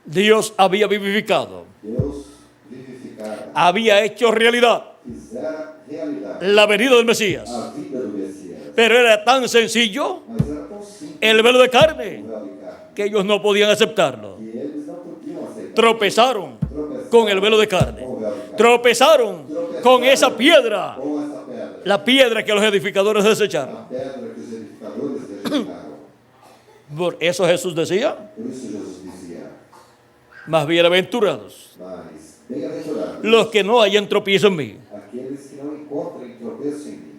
Dios había vivificado, Deus vivificara, había hecho realidad fizera realidade la venida del Mesías, a vida do Messias. pero era tan sencillo Mas era tão simples el velo de o carne véu de carne que ellos no podían aceptarlo. que eles não podiam aceitar. Tropezaron Tropeçaram con el velo de carne, com o véu de carne. tropezaron con esa piedra, Com essa pedra. la piedra que los edificadores desecharon. A pedra que os edificadores rejeitaram. Por eso Jesús decía, Por isso Jesus dizia, más bienaventurados mas bem-aventurados los que no hayan tropiezo en mí. aqueles que não encontrem tropeço em mim.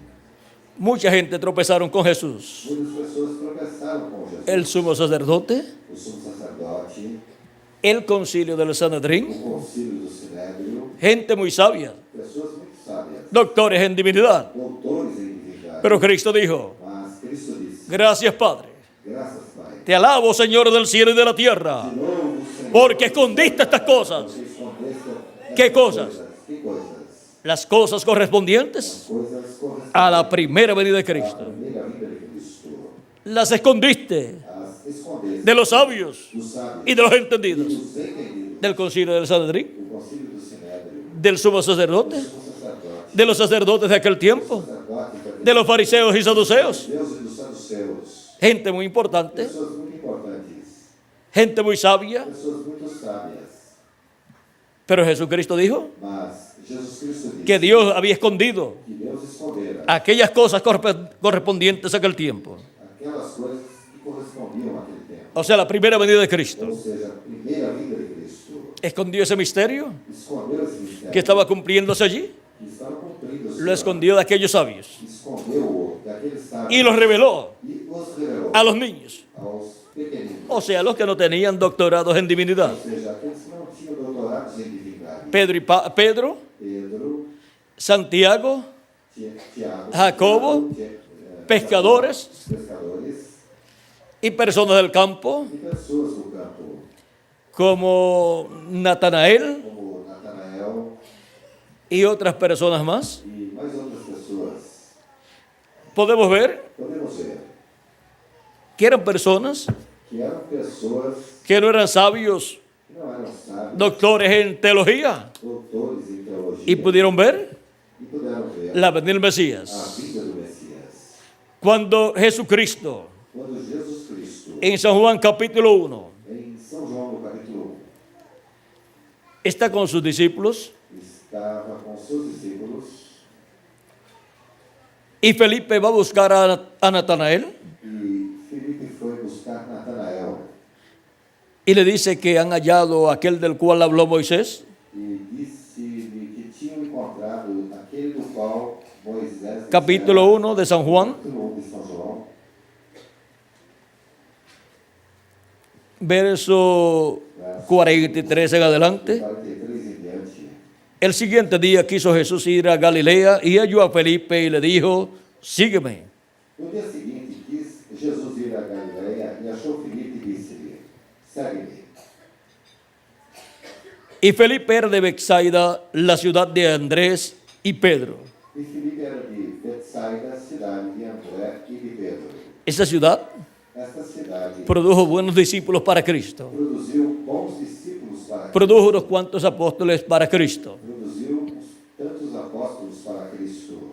Mucha gente tropezaron con Jesús. Muitas pessoas tropeçaram com Jesus. El sumo sacerdote, O sumo sacerdote, el concilio del Sanedrín, o concílio do Sinédrio, gente muy sabia, pessoas muito sábias, doctores en divinidad. doutores em divindade. Pero Cristo dijo, Mas Cristo disse, gracias Padre, graças, Pai. te alabo Señor del cielo y de la tierra, De novo, Senhor, porque escondiste estas cosas, porque escondeste ¿Qué estas cosas? Que coisas? las cosas correspondientes Coisas correspondentes a la primera venida de à Cristo. primeira vinda de Cristo. Las escondiste As escondeste de los sabios dos sábios y de los e entendidos, dos entendidos del concilio del Sanedrín, do concílio do Sinédrio, del sumo sacerdote, do sacerdote, de los sacerdotes de aquel tiempo, sacerdote, de los fariseos y saduceos, Deus e dos saduceus. gente muy importante, Pessoas muito importantes, gente muy sabia. pessoas muito sábias. Pero Jesucristo dijo Mas Jesus Cristo disse que Dios había escondido que Deus escondera aquellas cosas correspondientes a aquel tiempo. aquelas coisas que correspondiam àquele tempo. O sea, la primera venida de Cristo. Ou seja, a primeira vinda de Cristo. Escondió ese misterio Escondeu esse mistério que estaba cumpliéndose allí, que estava cumprindo. lo escondió de aquellos sabios Escondeu daqueles sábios y lo reveló e os revelou a los niños, aos pequeninos. o sea, los que no tenían doctorados en divinidad. Ou seja, aqueles que não tinham doutorados em divindade. Pedro, Pedro, Santiago, Tiago, Jacobo, pescadores pescadores y personas del campo, e pessoas do campo, como Natanael como Natanael y otras personas más. e mais outras pessoas. Podemos ver Podemos ver que eran personas que eram pessoas que no eran sabios, que não eram sábios, doctores en teología, doutores em teologia, y pudieron ver e puderam ver la venida del a Mesías. vida do Messias. Cuando Jesucristo, Quando Jesus Cristo, en San Juan capítulo 1, em São João, no capítulo está con sus discípulos 1, estava com seus discípulos y Felipe va a buscar a Natanael e Filipe foi buscar Natanael y le dice que han hallado aquel del cual habló Moisés. e disse-lhe que tinham encontrado aquele do qual Moisés Capítulo 1 de San Juan, capítulo 1 de São João, verso 43 en adelante. 43 em diante. El siguiente día quiso Jesús ir a Galilea y halló a Felipe y le dijo, sígueme. No dia seguinte, quis Jesus ir a Galileia e achou Filipe e disse-lhe, segue-me. Y Felipe era de Betsaida, la ciudad de Andrés y Pedro. E Filipe era de Betsaida, cidade de André e de Pedro. Esa ciudad Esta cidade produjo buenos discípulos para Cristo. produziu bons discípulos para Cristo. Produjo unos cuantos apóstoles para Cristo. Produziu tantos apóstolos para Cristo.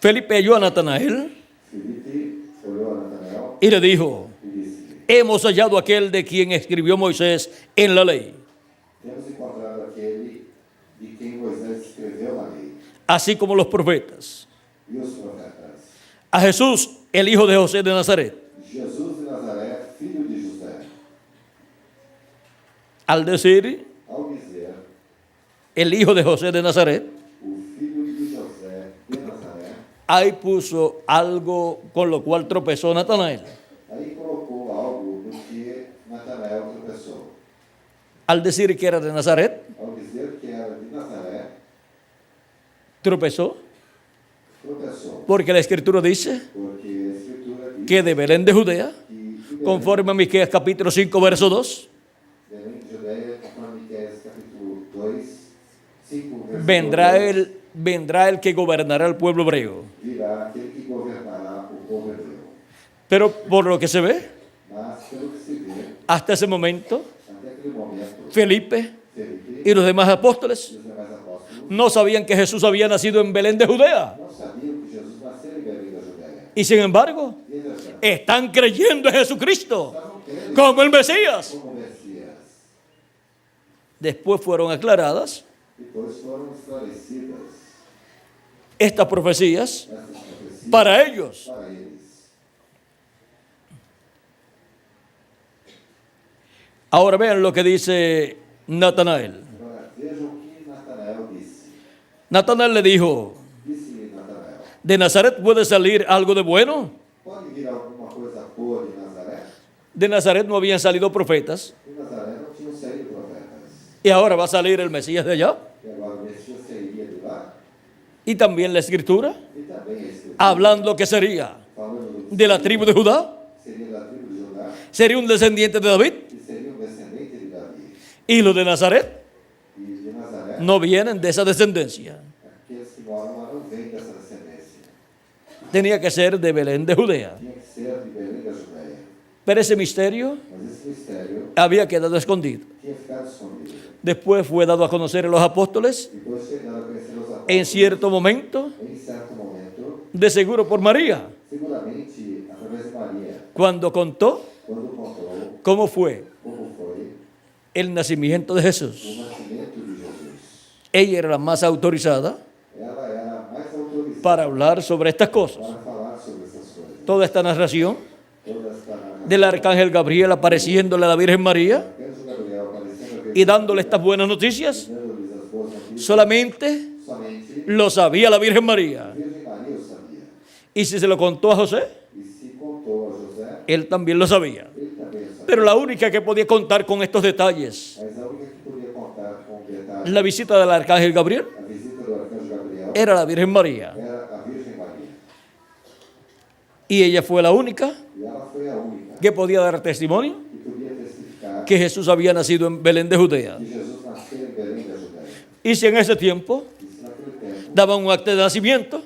Felipe halló a Natanael Filipe olhou a Natanael y le dijo, e disse-lhe, hemos hallado aquel de quien escribió Moisés en la ley. temos encontrado así como los profetas. e os profetas. A Jesús, el hijo de José de Nazaret. Jesus de Nazaré, filho de José, Al decir ao dizer el hijo de José de Nazaret, o filho de José de Nazaré, ahí puso algo con lo cual tropezó Natanael. aí colocou algo no que Natanael tropeçou. Al decir que era de Nazaret, Ao dizer que era de Nazaré, tropezó, tropeçou, porque la Escritura dice porque a Escritura diz que de Belén de Judea, que de Belém, conforme a Miqueas capítulo 5, verso 2, Belém de Judeia, conforme Miqueias capítulo 2, 5, versículo vendrá el que gobernará el pueblo hebreo. virá aquele que governará o povo hebreu. Pero por lo que se ve, Mas, pelo que se vê, hasta ese momento, até aquele momento, Felipe Felipe y los demás apóstoles e os demais apóstolos no sabían que Jesús había nacido en Belén de Judea. não sabiam que Jesus nasceu em Belém da Judeia. Y sin embargo, E, entretanto, están creyendo en Jesucristo estavam crendo como el Mesías. como Messias. Después fueron aclaradas Depois foram esclarecidas estas profecías essas profecias para ellos. para eles. Ahora vean lo que dice Natanael. Agora, vejam o que Natanael disse. Natanael le dijo, Disse Natanael: ¿de Nazaret puede salir algo de bueno? pode vir alguma coisa boa de Nazaré? De Nazaret no habían salido profetas. De Nazaré não tinham saído profetas. Y ahora va a salir el Mesías de allá. E agora o Messias sairia de lá. Y también la Escritura, E também a Escritura, hablando que sería falando de la tribu de Judá, seria da tribo de Judá, sería un descendiente de David. que seria descendente de Davi. Y los de Nazaret E de Nazaré, no vienen de esa descendencia. aqueles que moram lá não vêm dessa descendência. Tenía que ser de Belén de Judea. Tinha que ser de Belém da Judeia. Pero ese misterio Mas esse mistério había quedado escondido. tinha ficado escondido. Después fue dado a conocer a los apóstoles, Depois foi dado a conhecer os apóstolos. en cierto momento, Em certo momento, de seguro por María, seguramente através de Maria, cuando contó quando contou cómo fue como foi el nacimiento de Jesús. o nascimento de Jesus. Ella era la más autorizada Ela era a mais autorizada para hablar sobre estas cosas. para falar sobre essas coisas. Toda esta narración Toda esta narração del arcángel Gabriel apareciéndole a la Virgen María do arcanjo Gabriel aparecendo a y dándole estas buenas noticias, dando-lhes as boas notícias, solamente somente lo sabía la Virgen María. a Virgem Maria o sabia. Y si se lo contó a José, E se contou a José, él también lo sabía. ele também o sabia. Pero la única que podía contar con estos detalles, Mas a única que podia contar com detalhes la visita del arcángel Gabriel, a visita do arcanjo Gabriel era la Virgen María. era a Virgem Maria. Y ella fue la única E ela foi a única que podía dar testimonio que podia testificar que Jesús había nacido en Belén de Judea. que Jesus nasceu em Belém da Judeia. Y si en ese tiempo E se naquele tempo daban un acta de nacimiento,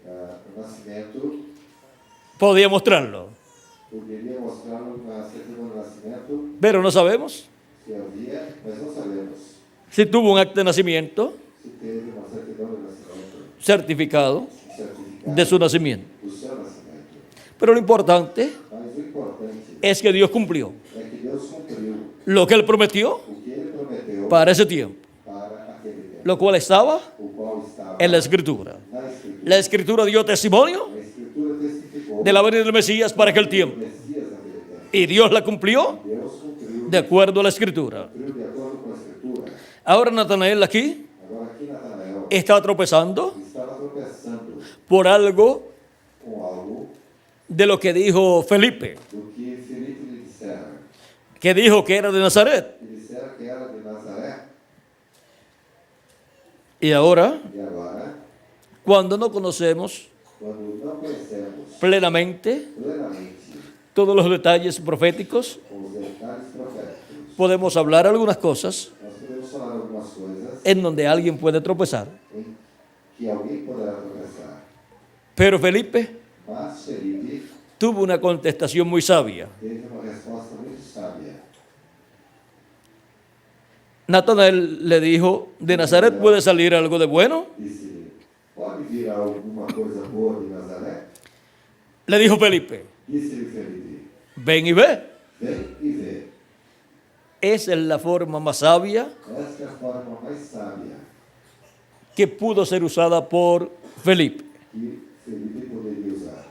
o nascimento podía mostrarlo. poderia mostrar na certidão do nascimento Pero no sabemos se havia, mas não sabemos si tuvo un acta de nacimiento se teve uma certidão do nascimento, certificado um certificado de su nacimiento. do seu nascimento. Pero lo importante Mas o importante es que Dios cumplió é que Deus cumpriu lo que Él prometió o que Ele prometeu para ese tiempo, para aquele tempo, lo cual estaba o qual estava en la Escritura. na Escritura. La Escritura dio testimonio A Escritura testificou de la venida del Mesías para aquel o tiempo. Messias naquele tempo. Y Dios la cumplió Deus cumpriu de acuerdo a la Escritura. de acordo com a Escritura. Ahora Natanael aquí Agora aqui Natanael está tropezando estava tropeçando por algo com algo de lo que dijo Felipe, do que Filipe lhe dissera. que dijo que era de Nazaret. Ele dissera que era de Nazaré. Y ahora, E agora, cuando no conocemos quando não conhecemos plenamente plenamente todos los detalles proféticos, os detalhes proféticos, podemos hablar algunas cosas nós podemos falar algumas coisas en donde alguien puede tropezar. em que alguém poderá tropeçar. Pero Felipe Mas Felipe tuvo una contestación muy sabia. teve uma resposta muito sábia. Natanael le dijo, ¿de Nazaret puede salir algo de bueno? Disse-lhe: pode vir alguma coisa boa de Nazaré? Le dijo Felipe, Disse-lhe Felipe: ven y ve. vem e vê. Esa es la forma más sabia Esta é a forma mais sábia que pudo ser usada por Felipe. que Felipe poderia usar.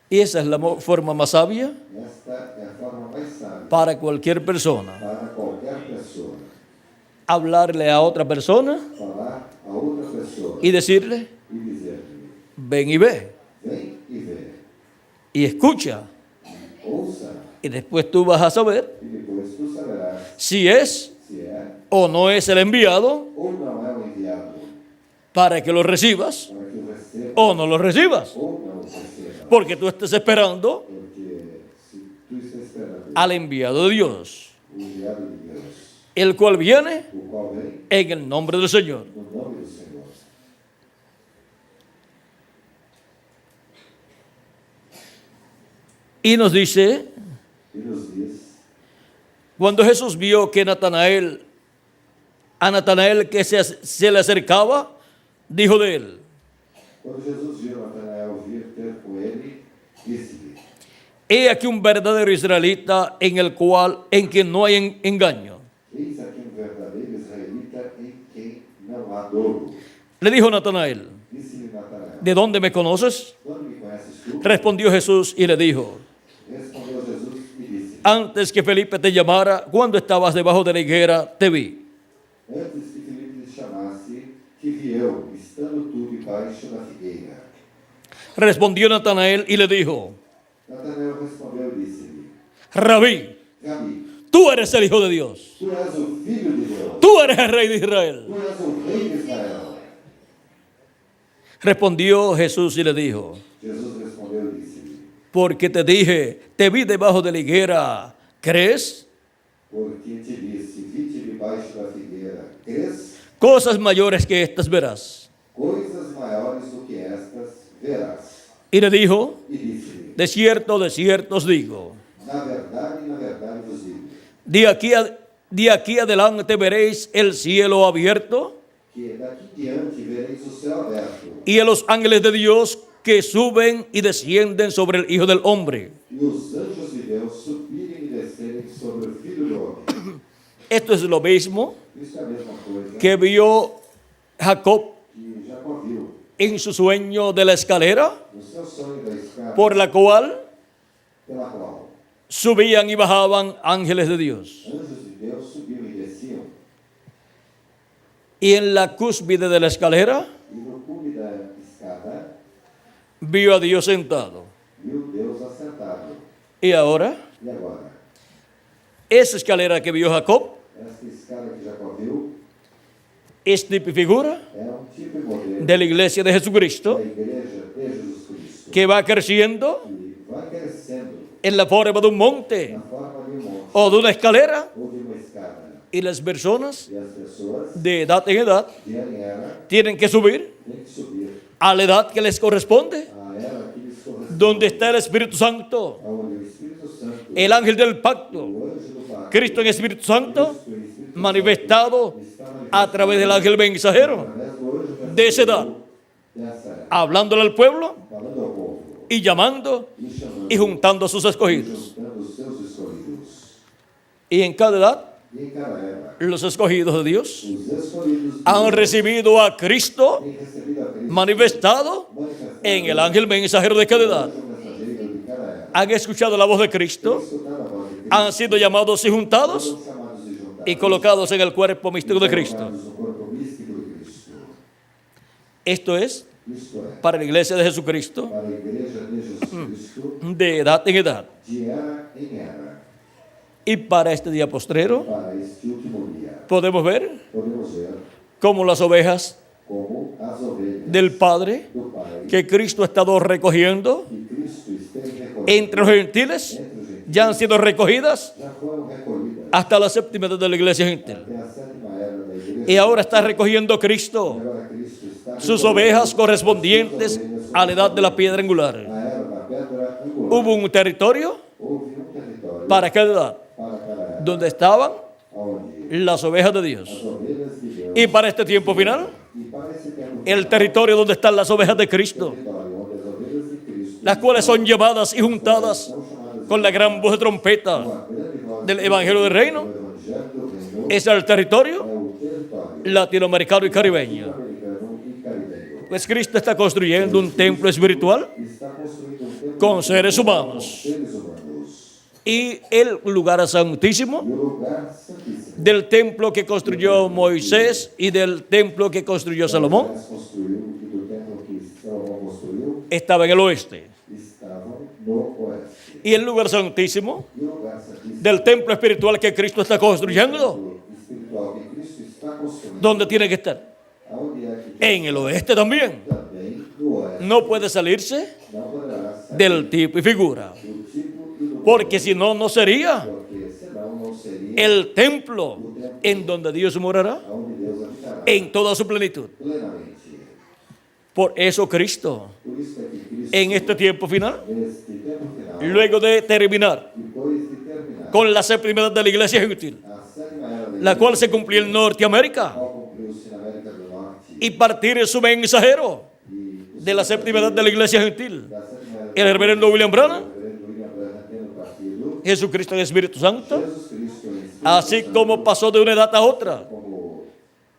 Y esa es la forma más sabia Esta é a forma mais sábia para cualquier persona. para qualquer pessoa. Hablarle a otra persona Falar a outra pessoa y decirle, e dizer-lhe: ven y ve, vem e vê, y escucha. ouça, Y después tú vas a saber e depois tu saberás si es se é o no es el enviado ou não é o enviado, para que lo recibas para que o receba o no lo recibas. ou não o receba. Porque tú estés esperando Porque se tu está esperando al enviado de Dios, o enviado de Deus, el cual viene o qual vem en el nombre del Señor. no nome do Senhor. Y nos dice, E nos diz, cuando Jesús vio que a Natanael que se le acercaba, dijo de él, quando Jesus viu Natanael vir ter com ele, disse-lhe: he aquí un verdadero israelita en quien no hay engaño. eis aqui um verdadeiro israelita em quem não há dolo. Le dijo Natanael, Disse-lhe Natanael: ¿de dónde me conoces? ¿Dónde me conheces tú? Respondió Jesús y le dijo, Respondeu Jesus e disse: antes que Felipe te llamara, cuando estabas debajo de la higuera, te vi. Antes que Filipe te chamasse, te vi eu, estando tu debaixo da figueira. Respondió Natanael y le dijo, Natanael respondeu e disse-lhe: Rabí, Rabi, tú eres el Hijo de Dios, tu és o Filho de Deus, tú eres el Rey de Israel. tu és o Rei de Israel. Respondió Jesús y le dijo, Jesus respondeu e disse-lhe: porque te dije, te vi debajo de la higuera, ¿crees? Porque te disse, vi-te debaixo da figueira, crês? Cosas mayores que estas verás. Coisas maiores do que estas verás. Y le dijo, E disse-lhe: de cierto os digo, na verdade vos digo, de aquí adelante veréis el cielo abierto que daqui diante vereis o céu aberto, y a los ángeles de Dios que suben y descienden sobre el Hijo del Hombre. e os anjos de Deus subirem e descerem sobre o Filho do Homem. Esto es lo mismo Isso é a mesma coisa que vio Jacob que Jacó viu en su sueño de la escalera no seu sonho da escada, por la cual pela qual subían y bajaban ángeles de Dios. anjos de Deus subiam e desciam, Y en la cúspide de la escalera e no cume da escada vio a Dios sentado. viu Deus assentado. Y ahora, E agora, esa escalera que vio Jacob esta escada que Jacó viu es tipo y figura é tipo e modelo de la iglesia de da Jesucristo igreja de Jesus Cristo, que va creciendo que vai crescendo en la forma de un monte na forma de monte o de una escalera, ou de uma escada. y las personas E as pessoas, de edad en edad de era em era, tienen que subir têm que subir a la edad que les corresponde, a era que lhes corresponde, donde está el Espíritu Santo, aonde o Espírito Santo, el ángel del pacto, o anjo do pacto, Cristo en Espíritu Santo, Cristo, o Espírito manifestado Santo, está manifestado a través del ángel mensajero, através do anjo de esa edad, dessa era, hablándole al pueblo falando ao povo, y llamando e chamando, y juntando a sus e escogidos. juntando os seus escolhidos. Y en cada edad, E em cada era, los escogidos de Dios os escolhidos de han Deus recibido a Cristo têm recebido a Cristo manifestado manifestado en el ángel mensajero de cada edad. anjo mensageiro de cada era. Han escuchado la voz de Cristo, Escutar a voz de Cristo, han sido llamados y juntados foram chamados e juntados, y colocados en el cuerpo místico de Cristo. colocados no corpo místico de Cristo. Esto es Isto é, para la iglesia de Jesucristo para a igreja de Jesus Cristo, de edad en edad. de era em era, Y para este día postrero para este último dia. podemos ver Podemos ver cómo las ovejas como as ovelhas del Padre do Pai, que Cristo ha estado recogiendo que Cristo esteja recolhido entre los gentiles entre os gentiles, ya han sido recogidas já foram recolhidas hasta la séptima edad de la iglesia gentil. até a sétima era da igreja. Y ahora está recogiendo Cristo Agora Cristo está sus recolhendo ovejas suas correspondientes ovelhas a la edad de la piedra angular. a era da pedra angular. Hubo un territorio Houve um território para cada edad para cada era, donde estaban onde las ovejas de as Dios. ovelhas de Deus, Y para este tiempo final, e para esse tempo el territorio donde están las ovejas de Cristo, território onde as ovelhas de Cristo las cuales son llevadas y juntadas são chamadas con la gran voz de trompeta com a grande voz del Evangelio del Reino, do Evangelho do Reino, es el territorio é o território latinoamericano y caribeño. americano Pues Cristo está construyendo un templo espiritual está construindo um templo con seres com humanos. seres humanos. Y el lugar santísimo E o lugar santíssimo. del templo que construyó Moisés y del templo que construyó Salomón Moisés construiu e do templo que Salomão construiu estaba en el oeste. estavam no oeste. Y el lugar santísimo E o lugar santíssimo del templo espiritual que Cristo está construyendo, espiritual que Cristo está construindo. ¿dónde tiene que estar? Aonde é que En el oeste también. também no oeste No puede salirse não poderá sair del tipo y figura, do tipo e do porque si no, no sería porque senão não seria el templo en donde Dios morará aonde Deus habitará en toda su plenitud. plenamente. Por eso Cristo, Por isso é que Cristo en este tiempo final, neste tempo final, luego de terminar depois de terminar con la séptima edad de la iglesia gentil, a sétima era da la cual se cumplió en Norteamérica, qual cumpriu-se na América do Norte y partir su mensajero e de la séptima edad de la iglesia gentil, da sétima era el reverendo William Branham, do reverendo William Branham tendo partido, Jesucristo en Espíritu Santo, Jesus Cristo em Espírito así Santo, como pasó de una edad a otra, como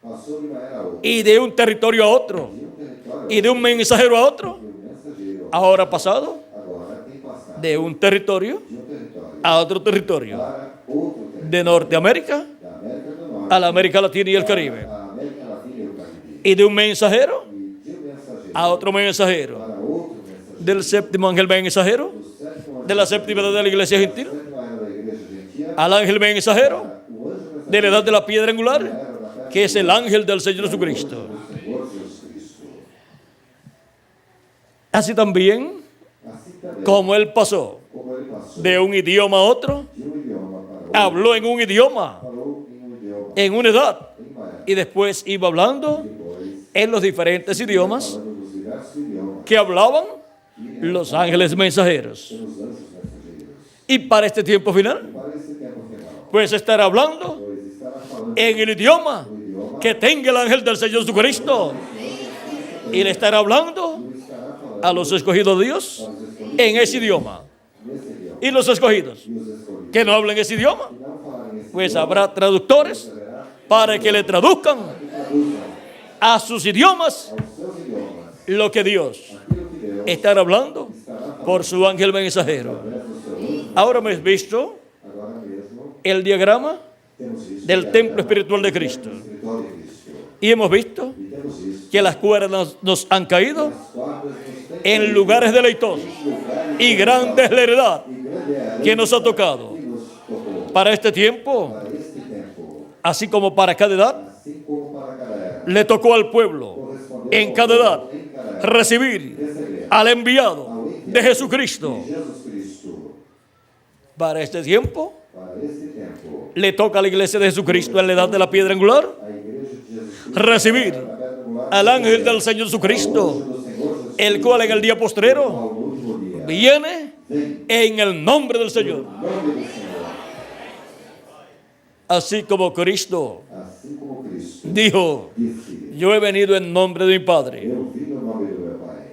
passou de uma era a outra, y de un territorio a otro, de um território y de un mensajero a otro, e um mensageiro, ahora ha pasado agora tem passado de un territorio de um território a otro territorio, para outro território, de Norteamérica da América do Norte a la América Latina y el Caribe, a América Latina e o Caribe, y de un mensajero e de um mensageiro a otro mensajero, para outro mensageiro, del séptimo ángel mensajero do sétimo de la séptima edad de la iglesia gentil sétima era da igreja gentil, al ángel mensajero o anjo mensageiro de la edad de la piedra angular, era da pedra que es el ángel del Señor Jesucristo. do Senhor Jesus Cristo. Así también Assim também, como él pasó como ele passou de un idioma a otro, de um idioma para outro, habló en un idioma, falou em um idioma, en una edad, em uma era, y después iba hablando depois en los diferentes idiomas falando dos diversos idiomas que hablaban los ángeles mensajeros. pelos anjos mensageiros. Y para este tiempo final, Para esse tempo final, pues estará hablando pois estará falando en el idioma o idioma que tenga el ángel del Señor Jesucristo, y le estará hablando e estará falando a los escogidos de Dios aos escolhidos en ese idioma. nesse idioma. Y los escogidos E os escolhidos que no hablen ese idioma, que não falarem esse pues idioma, habrá traductores haverá para que le traduzcan que traduzam a sus idiomas aos seus idiomas lo que Dios aquilo que Deus estará hablando estará falando por su ángel mensajero. através do seu anjo. Ahora hemos visto Agora mesmo el diagrama temos visto del que templo a- espiritual de o Cristo, espiritual de Cristo. y hemos visto E temos visto que las cuerdas nos han caído as cordas nos têm en lugares deleitosos, lugares y grande es la heredad e grande é a que nos ha tocado que nos tocou. para este tiempo, Para este tempo, así como para cada edad. assim como para cada era, Le tocó al pueblo en cada edad recibir al enviado de Jesucristo. Jesus Cristo. Para este tiempo Para este tempo, le toca a la iglesia de Jesucristo en la edad de la piedra angular a igreja de Jesus Cristo recibir na pedra angular al ángel del Señor Jesucristo, do Senhor Jesus el cual en el día postrero ao último dia. viene Vem, en el nombre del Señor. nome do Senhor, Así como Cristo assim como Cristo dijo, disse: yo he venido en nombre de mi Padre. Eu vim no nome do meu Pai.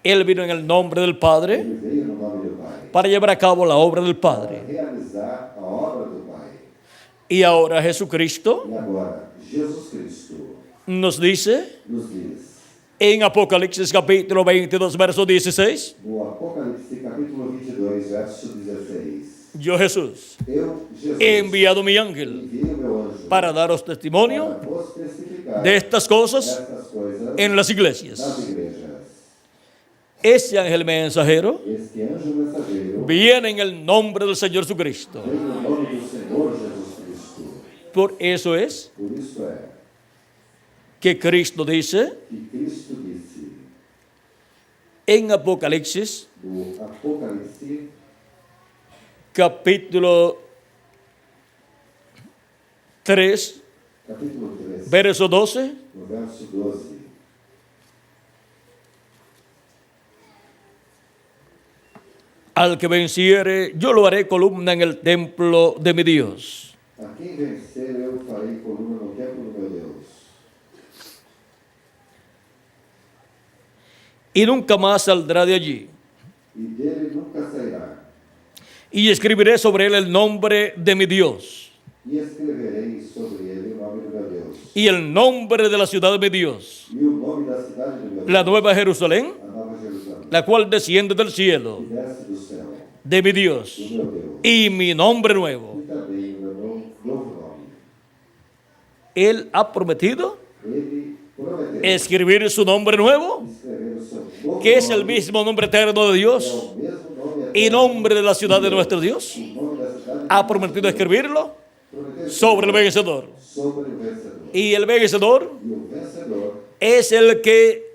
Él vino en el nombre del Padre Ele veio no nome do Pai para llevar a cabo la obra del para Padre. realizar a obra do Pai. Y ahora Jesucristo E agora, Jesus Cristo nos dice nos diz, en Apocalipsis capítulo 22, verso 16, no Apocalipse capítulo 22, verso 16: yo Jesús Eu, Jesus, he enviado mi ángel enviei o meu anjo para daros testimonio para vos testificar de estas cosas destas coisas en las nas iglesias. igrejas. Ese ángel mensajero Este anjo mensageiro viene en el nombre del Señor Jesucristo. vem no nome do Senhor Jesus Cristo. Por eso es Por isso é que Cristo dice que Cristo disse en Apocalipsis no Apocalipse capítulo 3, capítulo 3, verso 12, no verso 12: al que venciere, yo lo haré columna en el templo de mi Dios. A quem vencer eu farei coluna no templo do meu Deus, Y nunca más saldrá de allí. e dele nunca sairá. Y escribiré sobre él el nombre de mi Dios E escreverei sobre ele o nome do meu Deus, y el nombre de la ciudad de mi Dios, e o nome da da cidade do meu la Deus, nueva Jerusalén, a nova Jerusalém, la cual desciende del cielo, que desce do céu, de mi Dios, do meu Deus, y mi nombre nuevo. e também o meu novo nome. Él ha prometido Ele prometeu escribir su nombre nuevo, escrever o seu novo que es el nome, mismo nombre eterno de é Dios o mesmo nome y eterno nombre de la ciudad de nuestro Dios. o nome da cidade Ha de prometido Deus, escribirlo prometeu sobre el escrever vencedor. sobre o vencedor. Y el vencedor E o vencedor es el que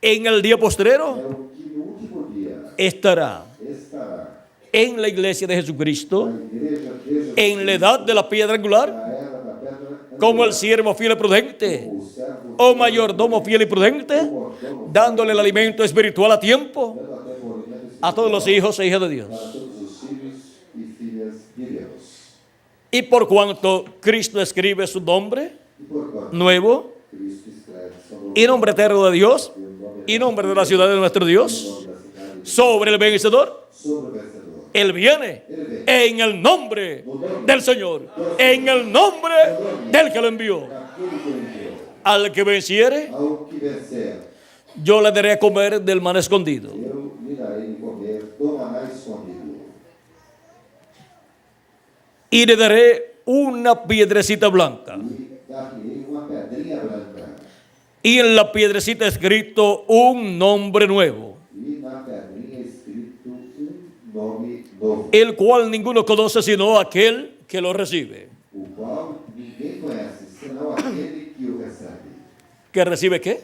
en el día é postrero o que no último dia estará estará en la iglesia de na Jesucristo, igreja de Jesus, en la edad de la piedra angular, na era da pedra como el angular, siervo fiel y prudente, como o servo o mayordomo fiel y prudente, como mordomo, dándole el alimento espiritual a tiempo dando até por alimento a todos los espiritual hijos e hijas de para Dios. todos os filhos e filhas de Deus. Y por cuanto Cristo escribe su nombre E por quanto nuevo Cristo escreve sobre y nombre eterno de Dios o nome y nombre de la ciudad de nuestro o Dios nome da cidade de sobre el vencedor, sobre o vencedor. Él viene Ele vem en el nombre del Señor, en el nombre del que lo envió. aquele que o enviou. Al que venciere, Ao que vencer, yo le daré a comer del maná escondido. eu lhe darei de comer do maná escondido. Y le daré una piedrecita blanca. E dar-lhe uma pedrinha branca. Y en la piedrecita escrito un nombre nuevo, E na pedrinha escrito nome novo, el cual ninguno conoce sino aquel que lo recibe. o qual ninguém conhece, senão aquele que o recebe. ¿Que recibe qué?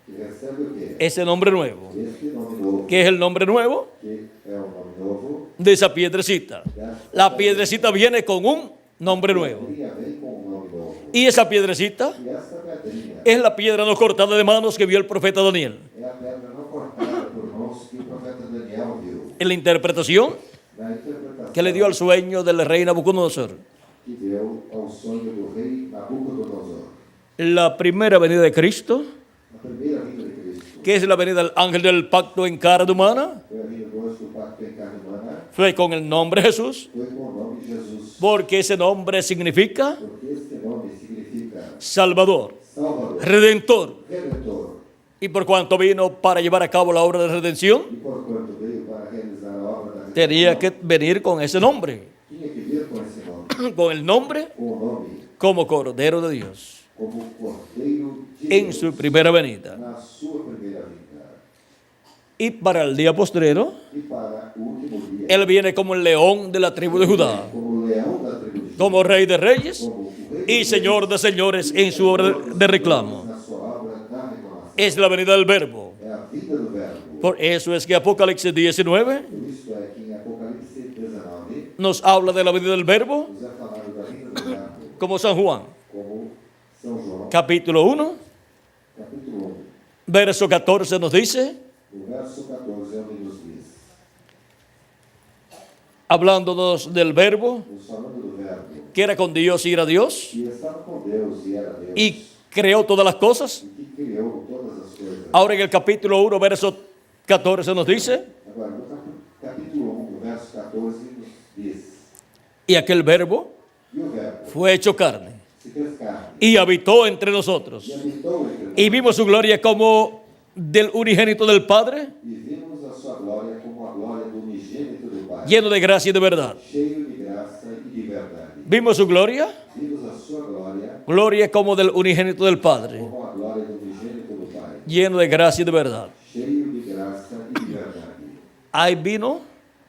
Que recebe o quê? Ese nombre nuevo. Este nome novo, ¿Qué es el nombre nuevo? que é o nome novo, De esa piedrecita. La piedrecita viene con un nombre nuevo. pedrinha vem com um nome novo. Y esa piedrecita E essa pedrinha es la piedra no cortada de manos que vio el profeta Daniel. é a pedra não cortada por mãos que o profeta Daniel viu. En la interpretación Na interpretação que le dio al sueño del rey Nabucodonosor. que deu ao sonho do rei Nabucodonosor. La primera venida de Cristo, A primeira vinda de Cristo que es la venida del ángel del pacto en carne humana, foi a vinda do anjo do pacto em carne humana, fue con el nombre Jesús, foi com o nome de Jesus, porque ese nombre significa porque este nome significa Salvador, Salvador, Redentor. Redentor, Y por cuanto vino para llevar a cabo la obra de redención, e por quanto veio para realizar a obra da tenía redenção, que venir con ese nombre, tinha que vir com esse nome, con el nombre com o nome como Cordero de Dios, como Cordeiro de en Deus, su primera venida. na sua primeira vinda. Y para el día postrero, E para o último dia, Él viene como el león de la tribu de Judá, como o leão da tribo de Judá, como Rey de Reyes como o rei y Señor de Señores en su obra de reclamo. na sua obra da reclamação. Es la venida del Verbo. É a vida do verbo. Por eso es que Apocalipsis 19 Por isso é que em Apocalipse 19 nos habla de la venida del Verbo, nos é falado da vinda do verbo, como San Juan, como São João, capítulo 1, capítulo 1, verso 14 nos dice, no verso 14, onde nos diz, hablándonos del Verbo, nos falando do verbo, que era con Dios y era Dios, que estava com Deus e era Deus, y creó todas las cosas. e que criou todas as coisas. Ahora en el capítulo 1, verso 14 nos dice, Agora, no capítulo 1, no verso 14, nos diz, y aquel Verbo e o verbo fue hecho carne se fez carne y habitó entre nosotros. e habitou entre nós, Y vimos su gloria como del unigénito del Padre, e vimos a sua glória como a glória do unigênito do Pai, lleno de gracia y de verdad. cheio de graça e de verdade. Vimos su gloria, Vimos a sua glória gloria como del unigénito del Padre, como a glória do unigênito do Pai, lleno de gracia y de verdad. cheio de graça e de verdade. Ahí vino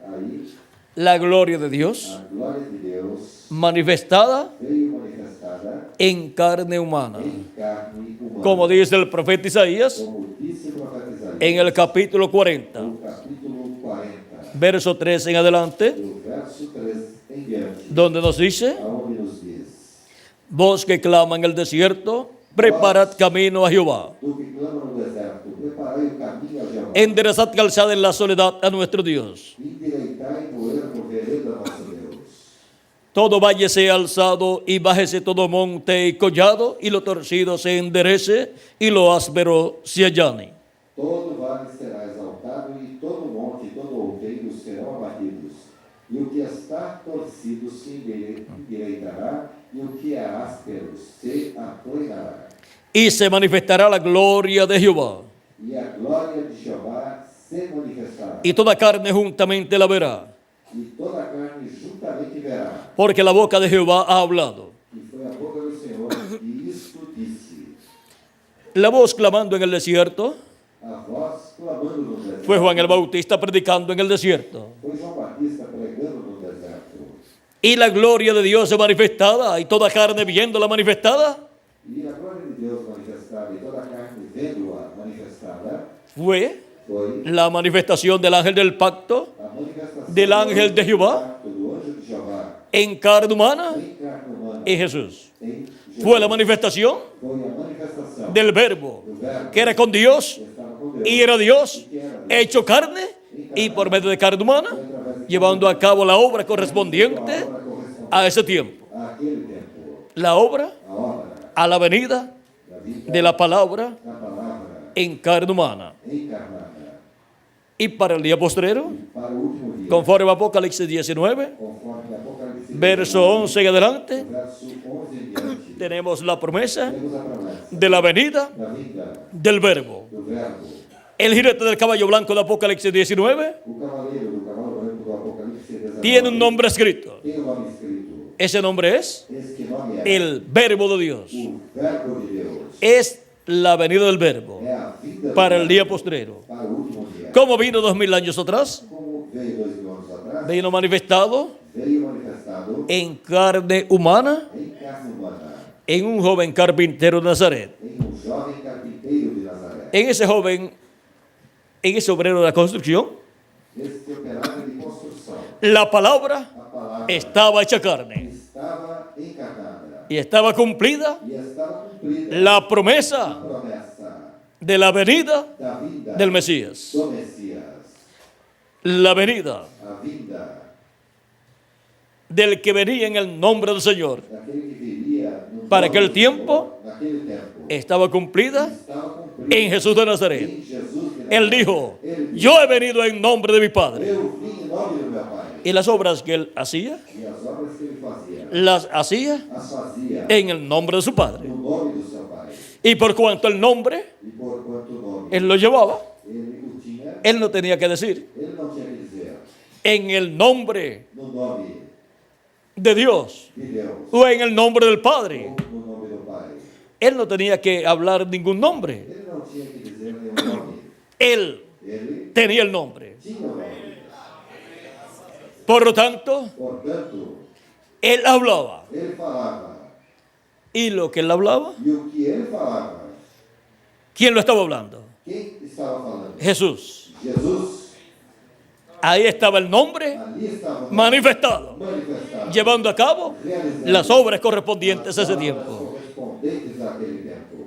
Aí, la gloria de Dios a glória de Deus manifestada veio manifestada en carne humana. em carne humana. Como dice el profeta Isaías Como disse o profeta Isaías, en el capítulo 40, no capítulo 40, verso 3 en adelante, do verso 3 em diante, donde nos dice, aonde nos diz, vos que clama en el desierto, preparad camino a Jehová, tu que clama no deserto, preparai o caminho a Jeová, enderezad calzada en la soledad a nuestro Dios. endireitai poeira por vereda a nosso Deus. Todo valle sea alzado y bájese todo monte y collado, y lo torcido se enderece y lo áspero se allane. Todo vale será exaltado, e todo monte e todo outeiro serão abatidos. E o que está torcido se endireitará, e o que é áspero se aplanará. y se manifestará la gloria de Jehová, e a glória de Jeová se manifestará, y toda carne juntamente la verá, e toda a carne juntamente verá. porque la boca de Jehová ha hablado. E foi a boca do Senhor, e isto disse. La voz clamando en el desierto, A voz clamando no deserto. fue Juan el Bautista predicando en el desierto. Foi João Batista pregando no deserto. Y la gloria de Dios se manifestada, y toda carne viéndola manifestada, E a glória de Deus manifestada, e toda a carne vendo-a manifestada, fue foi la manifestación del ángel del pacto, a manifestação del ángel de Jehová, do pacto, do anjo de Jeová, en carne humana, em carne humana, en Jesús. em Jesus. Fue la manifestación Foi a manifestação del Verbo, do Verbo que era con Dios, que estava com Deus, y era Dios, que era Deus, hecho carne, y por medio de carne humana, llevando a cabo la obra a correspondiente obra correspondente a ese tiempo. àquele tempo, La obra a obra a la venida da vida de la palabra da palavra en carne humana. encarnada. Y para el día postrero, Para o último dia, conforme a Apocalipsis 19, conforme Apocalipse verso 11 en adelante, verso 11 em diante, tenemos la promesa temos a promessa de la venida da vinda del Verbo. do Verbo. El jinete del caballo blanco de Apocalipsis 19 O cavaleiro do cavalo branco do Apocalipse 19 tiene un nombre escrito. tem um nome escrito. Ese nombre es Esse nome é el Verbo de Dios. o Verbo de Deus. Es la venida del Verbo É a vinda do para el Verbo día postrero. para o último dia. ¿Cómo vino 2000 años atrás? Como veio 2000 anos atrás, Vino manifestado veio manifestado en carne humana em carne humana, en un joven carpintero de Nazaret. em um jovem carpinteiro de Nazaré. En ese joven, en ese obrero de la construcción, Este operário de construção, la palabra a palavra estaba hecha carne estava encarnada y estaba cumplida e estava cumprida la a promesa promessa de la venida da vinda del Mesías. do Messias, La venida a vinda del que venía en el nombre del Señor. daquele que viria no Para nome aquel do tiempo, Senhor, naquele tempo, Estaba cumplida estava cumprida en Jesús de Nazaret. em Jesus de Él Nazaré. dijo, Ele disse, yo he venido en nombre de mi Padre. eu vim em nome do meu Pai, Y las obras que él hacía, e as obras que ele fazia, las hacía as fazia en el nombre de su Padre. no nome do seu Pai. Y por cuanto el nombre, E por quanto nome él lo llevaba, ele o tinha, él no tenía que decir, ele não tinha que dizer en el nombre no nome de Dios de Deus o en el nombre del Padre. ou no nome do Pai. Él no tenía que hablar ningún nombre. Ele não tinha que dizer nenhum nome. Él Ele tenía el nombre. tinha o nome. Por lo tanto, Portanto, él hablaba. ele falava. Y lo que él hablaba, E o que ele falava, ¿quién lo estaba hablando? quem estava falando? Jesús. Jesus. Ahí estaba el nombre Ali estava o nome manifestado, manifestado, llevando a cabo realizando las obras correspondientes a as ese palavras tiempo. correspondentes àquele tempo.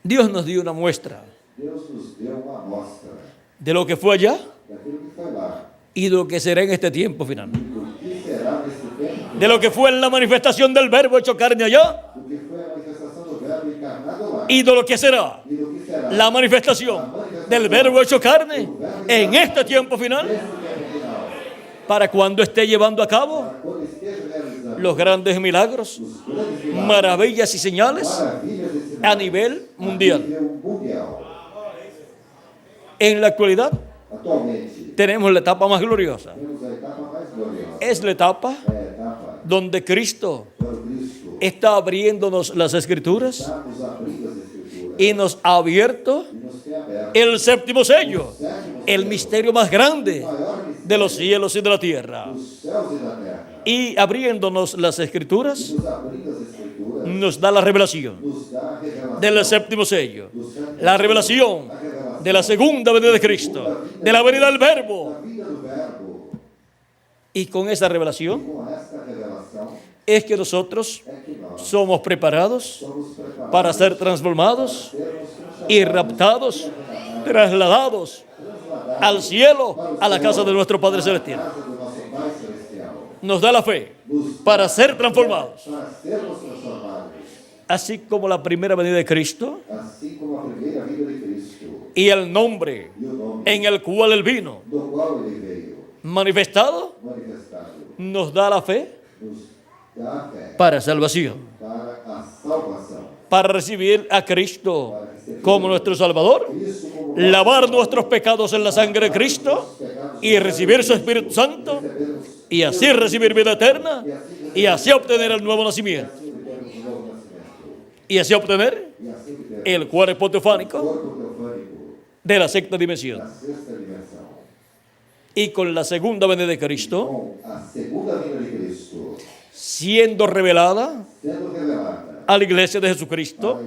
Dios nos dio una muestra Deus nos deu uma amostra de lo que fue allá daquilo que foi lá. y de lo que será en este tiempo final. E do que será nesse tempo, De lo que fue la manifestación del Verbo hecho carne allá do que foi a manifestação do Verbo encarnado lá. y de lo que será E do que será la manifestación del Verbo hecho carne en este tiempo final, nesse tempo final. para cuando esté llevando a cabo Para quando esteja realizando los grandes milagros, os grandes milagres, maravillas y señales maravilhas e sinais a nivel mundial. nível mundial. En la actualidad Atualmente, tenemos la etapa más gloriosa. temos a etapa mais gloriosa. Es la etapa É a etapa donde Cristo quando Cristo está abriéndonos las escrituras está nos abrindo as Escrituras y nos ha abierto e nos tem aberto el séptimo sello, sétimo el selo, misterio más grande maior mistério de los cielos y de la tierra. dos céus e da terra. Y abriéndonos las E escrituras nos abrindo as Escrituras, nos da la revelación nos dá a revelação del séptimo sello, do sétimo la revelación de la segunda venida de Cristo, de la venida del da Verbo. vida do Verbo. Y con esa revelación Com esta revelação es que nosotros é que nós somos preparados somos preparados para ser transformados sermos y raptados, trasladados al cielo, a la casa de nuestro Padre Celestial. casa do nosso Pai Celestial. Nos da la fe para ser transformados. Para sermos transformados, Así como la primera venida de Cristo assim como a primeira vida de Cristo y el nombre e o nome en el cual Él vino do qual ele veio manifestado, manifestado nos da la fe nos dá a fé para salvación. para para recibir a Cristo como nuestro Salvador, lavar nuestros pecados en la sangre de Cristo y recibir su Espíritu Santo y así recibir vida eterna y así obtener el nuevo nacimiento y así obtener el cuerpo teofánico de la sexta dimensión. Y con la segunda venida de Cristo, siendo revelada a la iglesia de Jesucristo,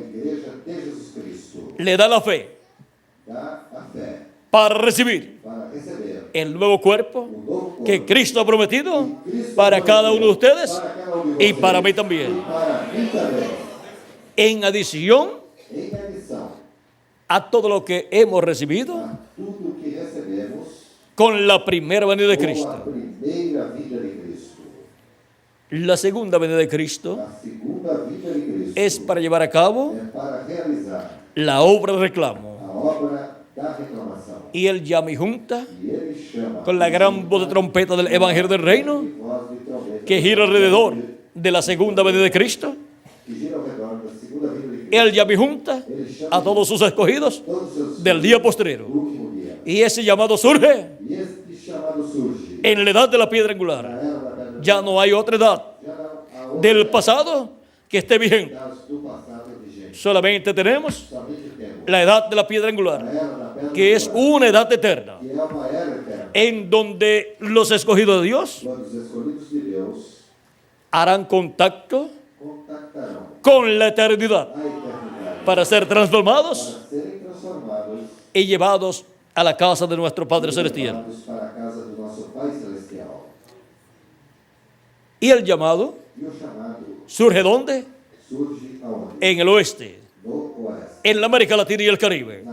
le da la fe para recibir el nuevo cuerpo que Cristo ha prometido para cada uno de ustedes y para mí también. En adición a todo lo que hemos recibido con la primera venida de Cristo. La segunda venida de Cristo es para llevar a cabo la obra de reclamo. Y Él llama y junta con la gran voz de trompeta del Evangelio del Reino que gira alrededor de la segunda venida de Cristo. Él llama y junta a todos sus escogidos del día postrero. Y ese llamado surge en la edad de la piedra angular. Ya no hay otra edad del pasado que esté vigente. Solamente tenemos la edad de la piedra angular, que es una edad eterna, en donde los escogidos de Dios harán contacto con la eternidad para ser transformados y llevados a la casa de nuestro Padre Celestial. Y el llamado surge ¿dónde? En el oeste, en la América Latina y el Caribe.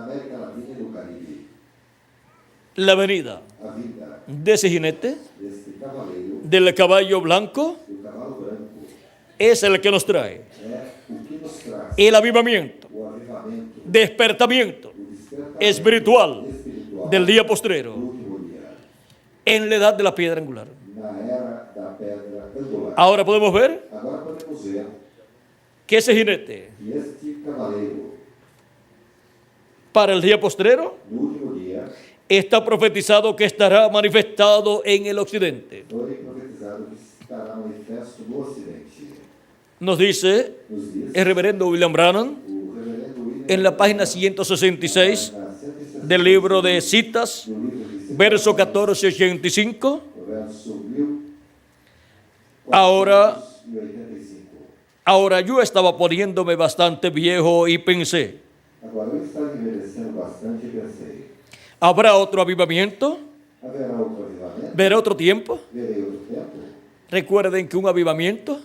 La venida de ese jinete, del caballo blanco, es el que nos trae el avivamiento, despertamiento espiritual del día postrero en la edad de la piedra angular. Ahora podemos ver que ese jinete para el día postrero está profetizado que estará manifestado en el occidente. Nos dice el reverendo William Branham en la página 166 del libro de citas, verso 1485. Ahora yo estaba poniéndome bastante viejo y pensé, ¿habrá otro avivamiento? ¿Verá otro tiempo? Recuerden que un avivamiento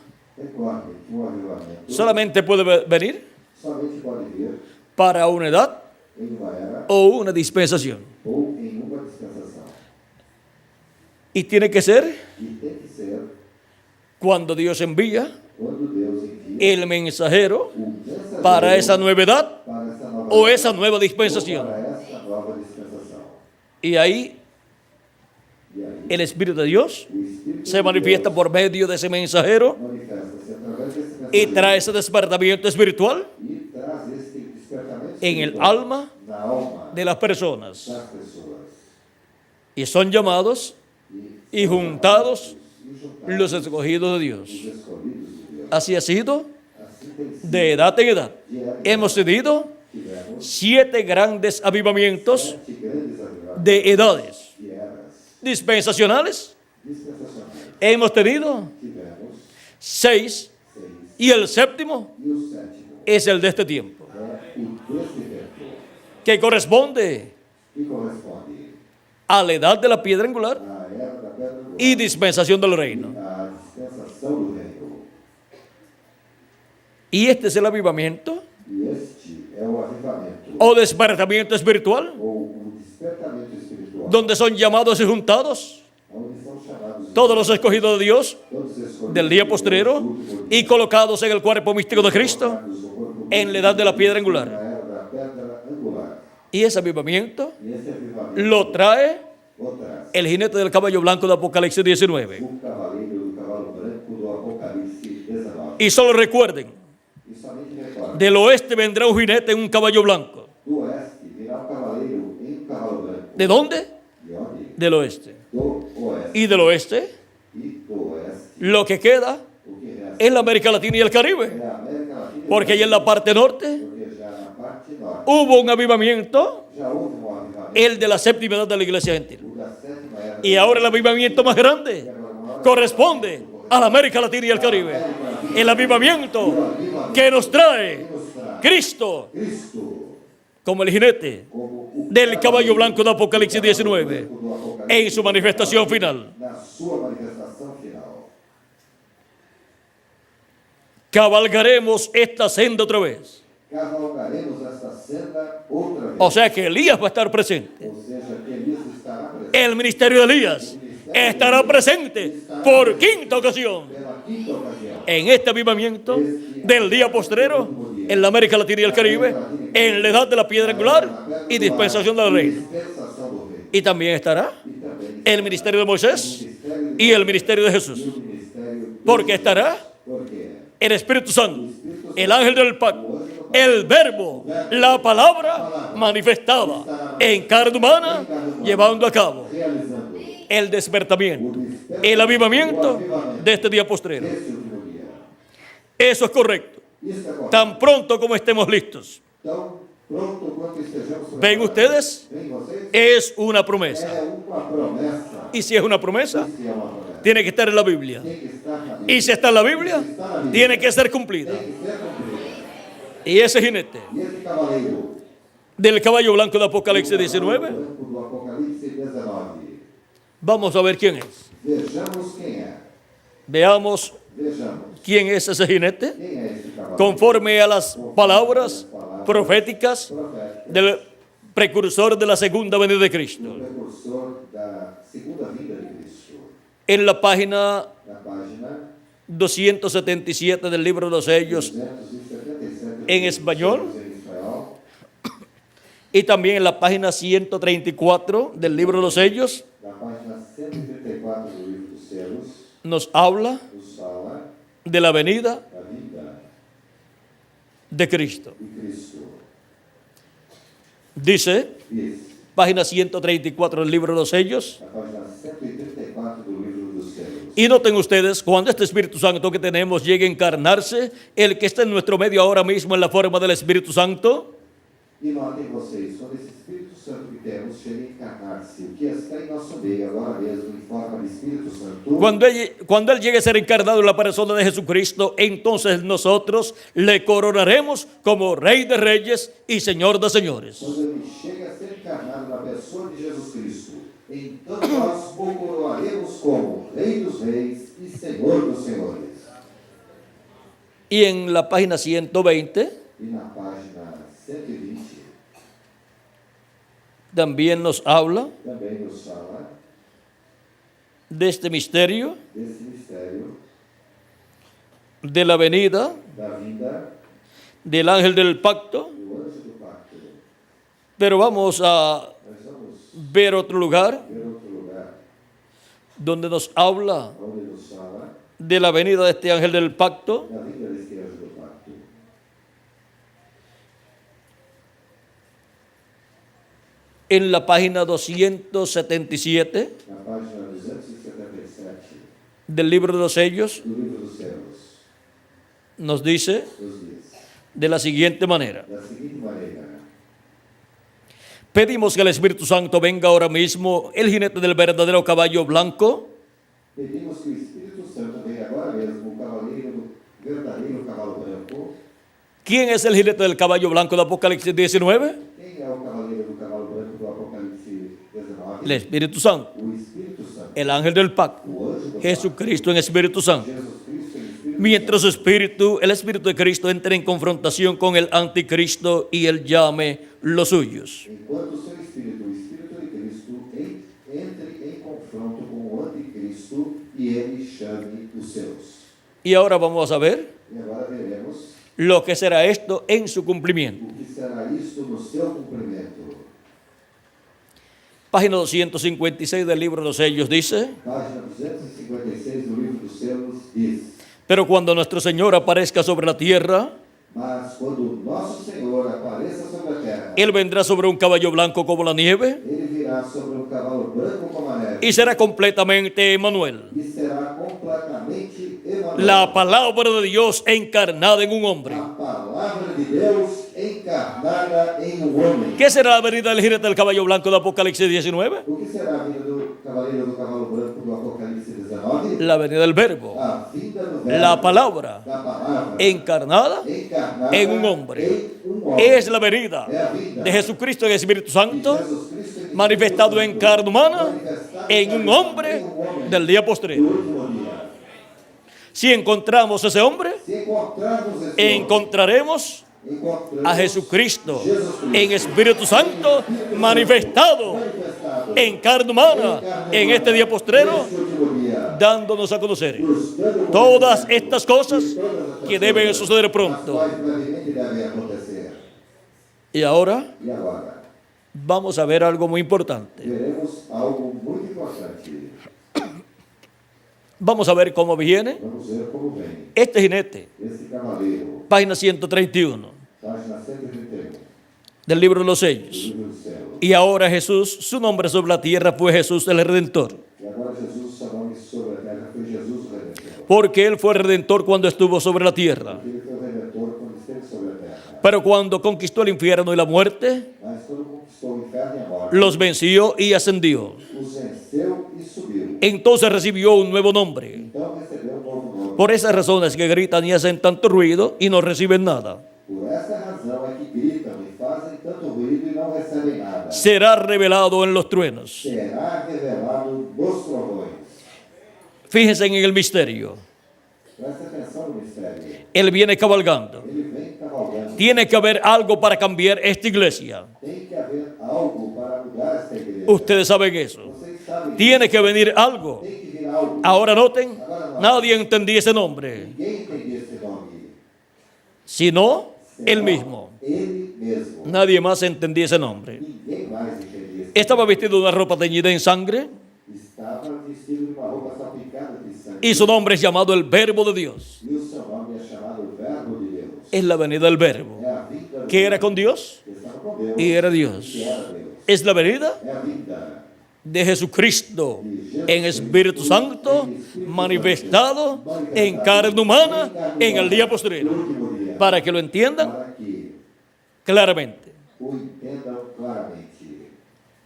solamente puede venir para una edad o una dispensación. Y tiene que ser cuando Dios envía el mensajero para esa nueva edad o esa nueva dispensación. Y ahí el Espíritu de Dios se manifiesta por medio de ese mensajero y trae ese despertamiento espiritual en el alma de las personas. Y son llamados y juntados los escogidos de Dios. Así ha sido de edad en edad. Hemos tenido 7 grandes avivamientos de edades dispensacionales. Hemos tenido 6 y el séptimo es el de este tiempo, que corresponde a la edad de la piedra angular y dispensación del reino. Y este es el avivamiento o despertamiento espiritual, donde son llamados y juntados todos los escogidos de Dios del día postrero y colocados en el cuerpo místico de Cristo en la edad de la piedra angular. Y ese avivamiento lo trae el jinete del caballo blanco de Apocalipsis 19. Y solo recuerden norte. Del oeste vendrá un jinete en un caballo blanco. Do oeste virá um cavaleiro em um cavalo branco. ¿De dónde? De onde? Del oeste. Do oeste. Y del oeste, E do oeste, lo que queda o que resta es la América Latina y el é Caribe. a América Latina. e Porque o allá en la parte norte Porque já na parte norte hubo un avivamiento, já houve um avivamento. el de la séptima edad de la iglesia gentil. O da sétima era. Y ahora el avivamiento más grande corresponde a la América Latina y el Caribe. El avivamiento que nos trae Cristo Cristo como el jinete como o del caballo blanco de Apocalipsis 19 do Apocalipse en su manifestación final. na sua manifestação final. Cabalgaremos esta senda otra vez. Cavalgaremos esta senda outra vez. O sea que Elías va a estar presente. Ou seja, que Elias estará presente El ministerio de Elías estará presente por quinta ocasión pela quinta ocasião. en este avivamiento del día postrero en la América Latina y el Caribe, en la edad de la piedra angular y dispensación de la ley. Dispensação do rei. Y también estará E também el ministerio de Moisés y el ministerio de Jesús, o ministério porque estará porque el Espíritu Santo, el ángel del pacto, el verbo, la palabra manifestada en carne humana, llevando a cabo realizando el despertamiento, el avivamiento de este día postrero. esse último dia. Eso es correcto. Isso é correto. Tan pronto como estemos listos. Tão pronto quanto estejamos ¿Ven preparados. ustedes? Vem vocês? Es una promesa. É uma promessa. Y si es una promesa, Se é uma promessa. tiene que estar en la Biblia. Tem que estar na Bíblia. Y si está en la Biblia, tiene que ser cumplida. Tem que ser cumprida. Y ese jinete E esse cavaleiro del caballo blanco de Apocalipsis 19, branco do Apocalipse 19. vamos a ver quién es. Vejamos quem é. Veamos Vejamos quién es ese jinete, quem é esse cavaleiro. conforme a las palabras proféticas Profeta, del precursor de la segunda venida de o Cristo. precursor da segunda vinda de Cristo. En la página Na página 277 del libro de los sellos 277 en español em espanhol, y también en la página 134 del libro de los sellos na página 134 do livro dos selos, nos habla nos fala de la venida da vinda de Cristo. de Cristo. Dice, Diz, página 134 del libro de los sellos, na página 134 do livro dos selos. y noten ustedes, cuando este Espíritu Santo que tenemos llegue a encarnarse, el que está en nuestro medio ahora mismo en la forma del Espíritu Santo, E notem vocês, quando esse Espírito Santo que temos chega a encarnar-se, o que está em nosso meio agora mesmo, em forma de Espírito Santo, cuando él llegue a ser encarnado en la persona de Jesucristo, entonces nosotros le coronaremos como Rey de Reyes y Señor de Señores. quando ele chega a ser encarnado na pessoa de Jesus Cristo, então nós o coroaremos como Rei dos Reis e Senhor dos Senhores. Y en la página 120 E na página 120 también nos habla também nos fala de este misterio desse mistério de la venida da vinda del ángel del pacto, do anjo do pacto. pero vamos a Nós vamos ver otro lugar ver outro lugar donde nos habla onde nos fala de la venida de este ángel del pacto, da vinda desse anjo do pacto. en la página 277 Na página 277 del libro de los sellos, do livro dos céus, nos dice nos diz de la siguiente manera: da seguinte maneira: pedimos que el Espíritu Santo venga ahora mismo, el jinete del verdadero caballo blanco, pedimos que o Espírito Santo venha agora mesmo, o cavaleiro do verdadeiro cavalo branco. ¿Quién es el jinete del caballo blanco de Apocalipsis 19? Quem é o cavaleiro do cavalo branco do Apocalipse 19? El Espíritu Santo, O Espírito Santo, el ángel del pacto, o anjo do Jesucristo en Espíritu Santo. Jesus Cristo, o Espírito Mientras su espíritu, el Espíritu de Cristo, entre en confrontación con el anticristo y él llame los suyos. enquanto o seu Espírito, o Espírito de Cristo, entre em confronto com o anticristo e ele chame os seus. Y ahora vamos a ver E agora veremos lo que será esto en su cumplimiento. o que será isto no seu cumprimento. Página 256 del libro de los sellos dice: Página 256 do livro dos selos diz: pero cuando nuestro Señor aparezca sobre la tierra, Mas quando nosso Senhor apareça sobre a terra, Él vendrá sobre un caballo blanco como la nieve ele virá sobre um cavalo branco como a neve y será completamente Emmanuel, e será completamente Emanuel, la palabra de Dios encarnada en un hombre. a palavra de Deus encarnada em um homem. ¿Qué será la venida del jinete del caballo blanco de Apocalipsis 19? O que será a vinda do cavaleiro do cavalo branco do Apocalipse 19? La venida del verbo, A vinda do verbo, la palabra da palavra encarnada encarnada en un hombre. em um homem. Es la venida de Jesucristo en el Espíritu Santo, Jesus Cristo em manifestado en carne humana en un hombre del día do postrero. último dia. Si encontramos ese hombre, Se encontrarmos esse homem, encontraremos encontramos a Jesucristo Jesus Cristo en Espíritu Santo manifestado manifestado en carne humana en este día postrero, neste último dia, dándonos a conocer nos dando todas estas cosas que deben coisas, suceder as pronto. quais brevemente devem acontecer. Y ahora E agora, vamos a ver algo muy importante. veremos algo muito importante. Vamos a ver cómo viene Vamos ver como vem este jinete, esse cavaleiro, página 131 página 131, del libro de los do sellos. livro do céu. Y ahora Jesús, su nombre sobre la tierra fue Jesús el Redentor, E agora Jesus, seu nome sobre a terra foi Jesus o Redentor. porque Él fue Redentor cuando estuvo sobre la tierra. Ele foi o Redentor quando esteve sobre a terra. Pero cuando conquistó el infierno y la muerte, Mas quando conquistou o inferno e a morte, los venció y ascendió. os venceu e subiu. Entonces recibió un nuevo nombre. Então recebeu um novo nome. Por esas razones que gritan y hacen tanto ruido y no reciben nada. Por essa razão é que gritam e fazem tanto ruído e não recebem nada. Será revelado en los truenos. Será revelado nos trovões. Fíjense en el misterio. Presta atenção no mistério. Él viene cabalgando. Ele vem cavalgando. Tiene que haber algo para cambiar esta iglesia. Tem que haver algo para mudar esta igreja. Ustedes saben eso. Vocês sabem disso. Tiene que venir algo. Tem que vir algo. Ahora noten, nadie entendía ese nombre, Ninguém entendia esse nome. sino él mismo. Ele mesmo. Nadie más entendía ese nombre. Ninguém mais entendia esse Estaba vestido de una ropa teñida en sangre nome. Estava vestido de uma roupa salpicada de sangue. y su nombre es llamado el Verbo de Dios. E o seu nome é chamado o Verbo de Deus. Es la venida del Verbo, É a vinda do que era con Dios que estava com Deus. y era Dios. Que era Deus. Es la venida É a vinda de Jesucristo en Espíritu Santo, manifestado en carne humana en el día do posterior, último dia. para que lo entiendan Para que claramente. o entendam claramente.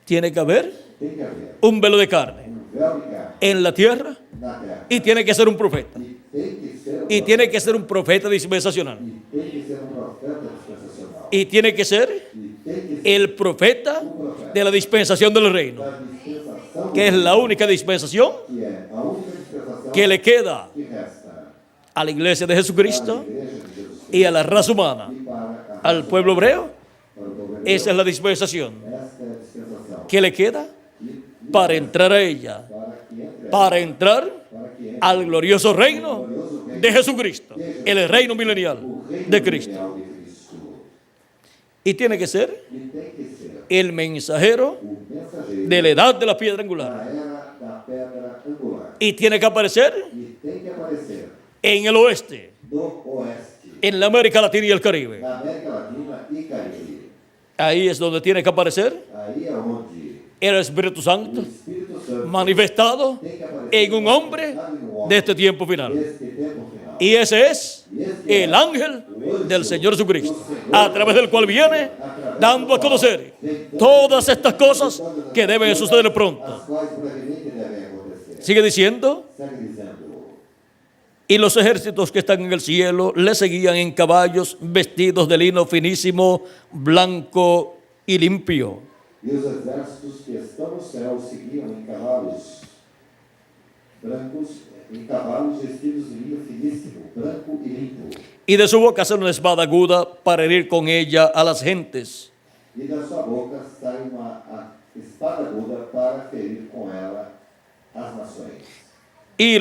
Tiene que haber Tem que haver un velo de carne véu de carne en la tierra na terra. y tiene que ser un profeta. E tem que ser Y tiene que ser un profeta dispensacional. E tem que ser um profeta dispensacional. Y tiene que ser E tem que ser el profeta de la dispensación del reino, a dispensação que es la única dispensación que é a única dispensação que le queda que resta a la iglesia de à Jesucristo igreja de Jesus Cristo y a la raza humana, e para al pueblo hebreo. para o povo hebreu. Esa es la dispensación Esta é a dispensação que le queda e para entrar a ella, para entrar al glorioso reino de Jesucristo, el reino milenial de Cristo. real de Cristo. Y tiene que ser E tem que ser el mensajero o mensageiro de la edad de la piedra angular. da era da pedra angular. Y tiene que aparecer E tem que aparecer en el oeste, do oeste, en la América Latina y el Caribe. na América Latina e Caribe. Ahí es donde tiene que aparecer Aí é onde el Espíritu o Santo Espírito Santo manifestado tem que aparecer en un hombre de este tiempo final. neste tempo final. Y ese es el ángel del Señor Jesucristo, a través del cual viene dando a conocer todas estas cosas que deben suceder pronto. As quais brevemente devem acontecer. Sigue diciendo, Segue dizendo. y los ejércitos que están en el cielo le seguían en caballos vestidos de lino finísimo, blanco y limpio. E os exércitos que estão no céu seguiam em cavalos brancos, em cavalos vestidos de linho finíssimo, branco e limpo. Y de su boca sale una espada aguda para herir con ella a las gentes. E da sua boca sai a espada aguda para ferir com ela as nações. Y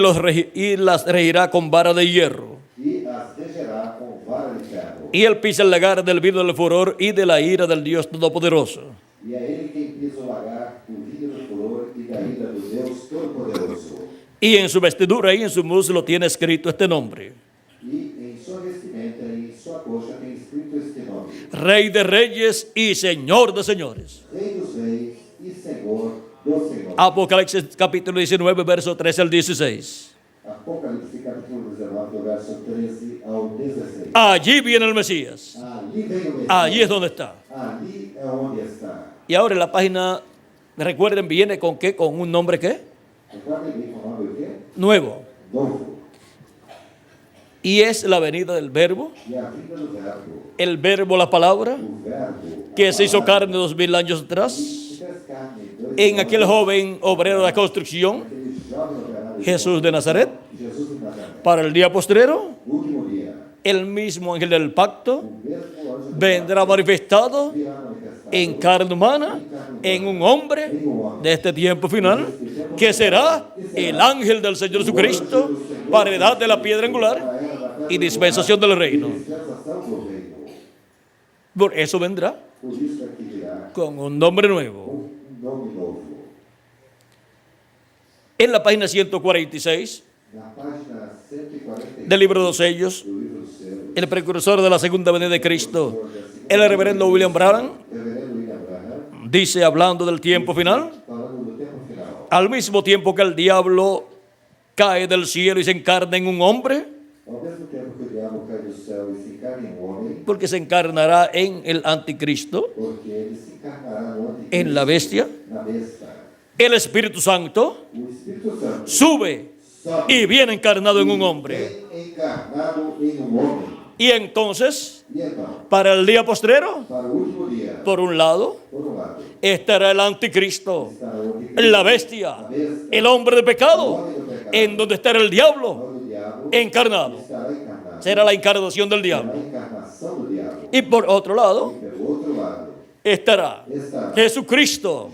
las regirá con vara de hierro. E as regerá com vara de ferro. Y él pisa el lagar del vino del furor y de la ira del Dios Todopoderoso. E é ele quem pisa o lagar, o vinho do furor e da ira do Deus Todo-Poderoso. Y en su vestidura y en su muslo tiene escrito este nombre: E em sua vestimenta e em sua coxa tem nome, Rey de reyes y Señor de señores. Rei dos reis e Senhor dos senhores. Apocalipsis capítulo 19, verso 13 al 16. Apocalipse capítulo 19, do verso 13 ao 16. Allí viene el Mesías. Ali vem o Messias. Allí es donde está. Ali é onde está. Y ahora la página, recuerden, viene con qué, con un nombre qué, Recuerda bem o nome o quê? nuevo. Novo. Y es la venida del verbo, E a vinda do verbo. el verbo, la palabra, O verbo. que se hizo carne 2000 años atrás, Se fez carne dois en anos, aquel joven obrero de la construcción, aquele jovem operário Jesús de Nazaret, Jesus de Nazaré. para el día postrero, Último dia. el mismo ángel del pacto O mesmo anjo do vendrá manifestado virá manifestado en carne humana, en un hombre de este tiempo final, que será el ángel del Señor Jesucristo, para heredad de la piedra angular y dispensación del reino. dispensação do reino. Por eso vendrá Por isso é que virá con un nombre nuevo. um nome novo. En la página 146 Na página 140 del libro de los sellos, do livro do céu, el precursor de la segunda venida de Cristo, el reverendo William Branham, reverendo William Branham, dice, hablando del tiempo final, falando do tempo final. al mismo tiempo que el diablo cae del cielo y se encarna en un hombre, Ao mesmo tempo que o diabo cai do céu e se encarna em um homem, porque se encarnará en el anticristo, porque ele se encarnará no anticristo, en la bestia, na besta. el Espíritu Santo O Espírito Santo sube sobe y viene encarnado en un hombre. vem encarnado em um homem. Y entonces, E então, para el día postrero, para o último dia, por un lado, por um lado, estará el anticristo, estará o anticristo, la bestia, el hombre de pecado, en donde estará el diablo onde o diabo encarnado. estará encarnado. Será la encarnación del Será diablo. a encarnação do diabo. Y por otro lado, E pelo outro lado, estará estará Jesucristo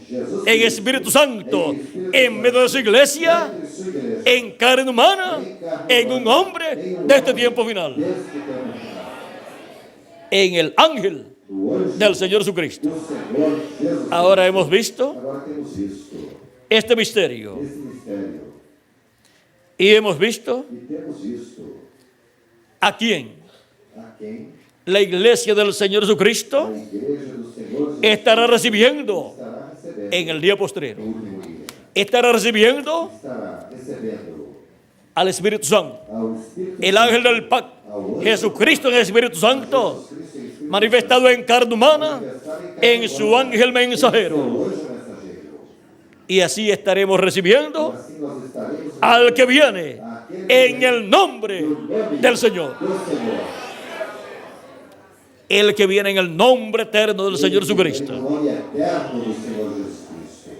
en Espíritu Santo, en medio de su iglesia, entre sua igreja, en carne humana, en un hombre de este tiempo final, deste tempo final, en el ángel do anjo del Señor Jesucristo. do Senhor Jesus. Ahora hemos visto Agora temos visto este misterio esse mistério y hemos visto e temos visto a quién a quem la iglesia del Señor a Jesucristo igreja do Senhor Jesus estará recibiendo estará recebendo en el día no postrero. último dia. Estará recibiendo Estará recebendo al Espíritu Santo, ao Espírito el ángel del pacto, Jesucristo en el Espíritu Santo, manifestado en carne humana, en su ángel mensajero. o anjo mensageiro. Y así estaremos recibiendo Assim nós estaremos al que viene en el nombre del Señor. do Senhor. El que viene en el nombre eterno del Señor O Jesucristo. nome eterno do Senhor Jesus Cristo.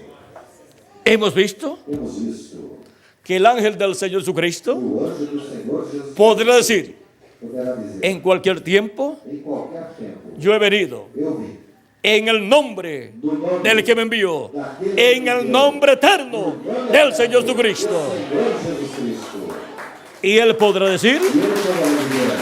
Hemos visto Temos visto que el ángel del Señor Jesucristo o anjo do Senhor Jesus podrá decir poderá dizer en cualquier tiempo, em qualquer tempo, yo he venido eu vim en el nombre do nome del que me envió, en el nombre eterno del Señor Jesucristo. Senhor Jesus Cristo. Y él podrá decir, E ele poderá dizer,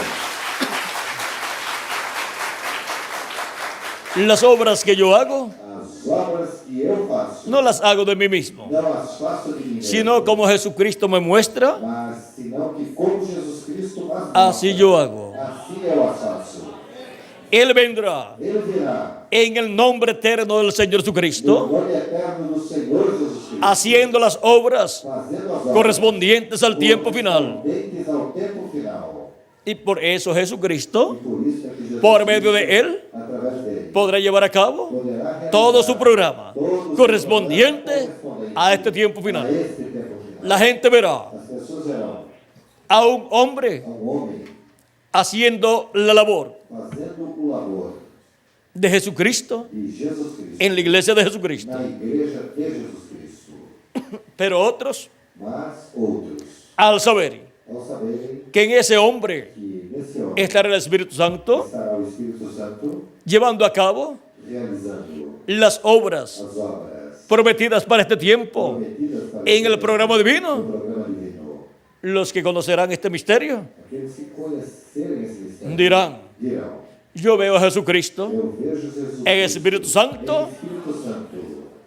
las obras que yo hago, as obras que eu faço, no las hago de mí mismo, não as faço de mim mesmo, sino como Jesucristo me muestra, mas senão que como Jesus Cristo as así mostra, yo hago. assim eu as faço. Él vendrá Ele virá en el nombre eterno del Señor no Jesucristo, nome eterno do Senhor Jesus Cristo, haciendo las obras fazendo as obras correspondientes al tiempo final. correspondentes ao tempo final. Y por eso E Jesucristo, por isso é que Jesus por medio de Cristo, él, através dele, podrá llevar a cabo poderá realizar todo su programa todo o correspondiente correspondente a este tiempo a final. este tempo final. La gente verá As pessoas verão a un hombre a um homem haciendo la labor fazendo o labor de Jesucristo de Jesus Cristo en la iglesia de Jesucristo. na igreja de Jesus Cristo. Pero otros, Mas outros, al saber ao saberem que en ese hombre que nesse homem estará el Espíritu Santo estará o Espírito Santo llevando a cabo realizando las obras as obras prometidas para este tiempo prometidas para en el este programa divino, programa divino. los que conocerán este misterio Aqueles que conhecerem esse mistério dirán, dirão: yo veo a Jesucristo eu vejo Jesus en Cristo Espíritu Santo em Espírito Santo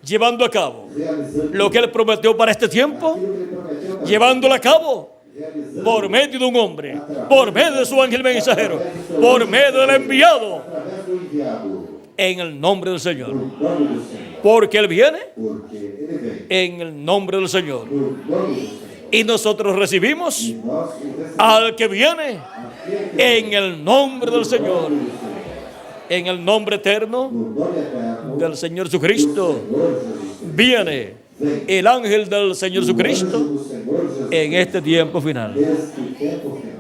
llevando a cabo realizando lo que él prometió para este tiempo, aquilo que ele prometeu para llevándolo a cabo realizando por medio de un hombre, por medio de su ángel mensajero, por medio del enviado através do enviado, en el nombre del no Señor. nome do Senhor, Porque Él viene porque Ele vem en el nombre del Señor. no nome do Senhor. Y nosotros recibimos E nós o recebemos, al que viene aquele que en el nombre del Señor. do Senhor, En el nombre eterno no nome eterno del Señor do Jesucristo Senhor Jesus Cristo. viene el ángel del Señor O Jesucristo anjo do Senhor Jesus en este tiempo final. neste tempo final.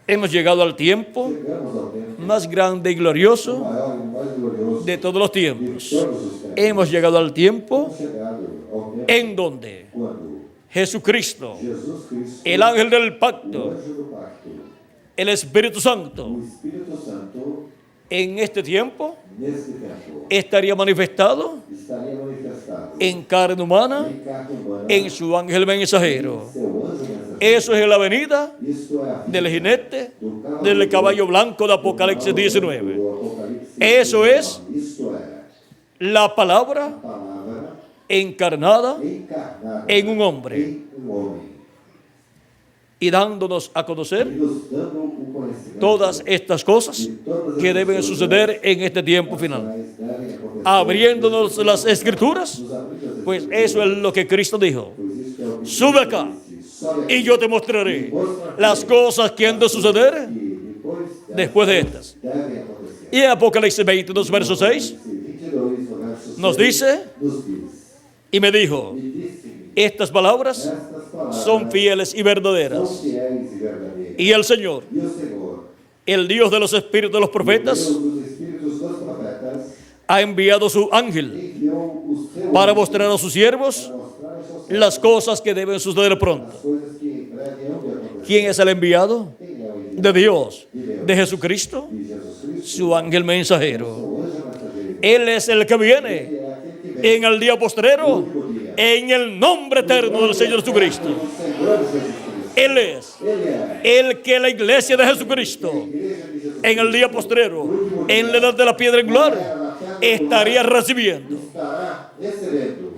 Hemos llegado al tiempo Chegamos ao tempo más grande y glorioso maior e mais glorioso de todos los de tiempos. todos os tempos. Hemos llegado al tiempo Hemos chegado ao tempo en donde quando Jesucristo, Jesus Cristo, el ángel del o pacto, anjo do pacto, el Espíritu Santo, o Espírito Santo, en este tiempo neste tempo, estaría manifestado estaria manifestado en carne humana em carne humana, en su ángel mensajero. seu anjo mensageiro. Eso es la venida Isto é a vida del jinete do cavaleiro del caballo blanco de Apocalipsis 19. do Apocalipse Eso 19. es Isto é la palabra a palavra encarnada encarnada en un hombre em homem, y dándonos a e conocer nos dando o conhecimento todas estas cosas de todas as que deben coisas suceder en este tiempo as final. quais devem acontecer. Abriéndonos las escrituras, Nos abrindo as pues Escrituras, eso es lo que Cristo dijo. pois isto é o que Sube Cristo acá disse, sobe aqui, y yo te mostraré las cosas que han de suceder que después de estas. devem acontecer. Y en Apocalipsis 22, verso 6, 22, o verso nos 6, dice, nos diz, y me dijo, e disse-me, estas palabras estas palavras son fieles y são verdaderas. fiéis e verdadeiras. Y el Señor, E o Senhor, el Dios de los espíritus de los Deus profetas, dos espíritos dos profetas, ha enviado su ángel enviou o seu para anjo mostrar a sus siervos para mostrar aos seus las cosas que deben suceder as pronto. coisas que em breve hão de acontecer. ¿Quién es el enviado? Quem é o enviado? De Dios, de Jesucristo, De Jesus Cristo, su ángel mensajero. o anjo mensageiro. Él es el que viene É aquele que vem en el día postrero, en el nombre eterno del Señor Jesucristo. o Senhor Jesus Cristo. Él es Ele é el que la iglesia de Jesucristo, a igreja de Jesus en el día postrero, en la edad de la piedra angular, estaría recibiendo. estará recebendo.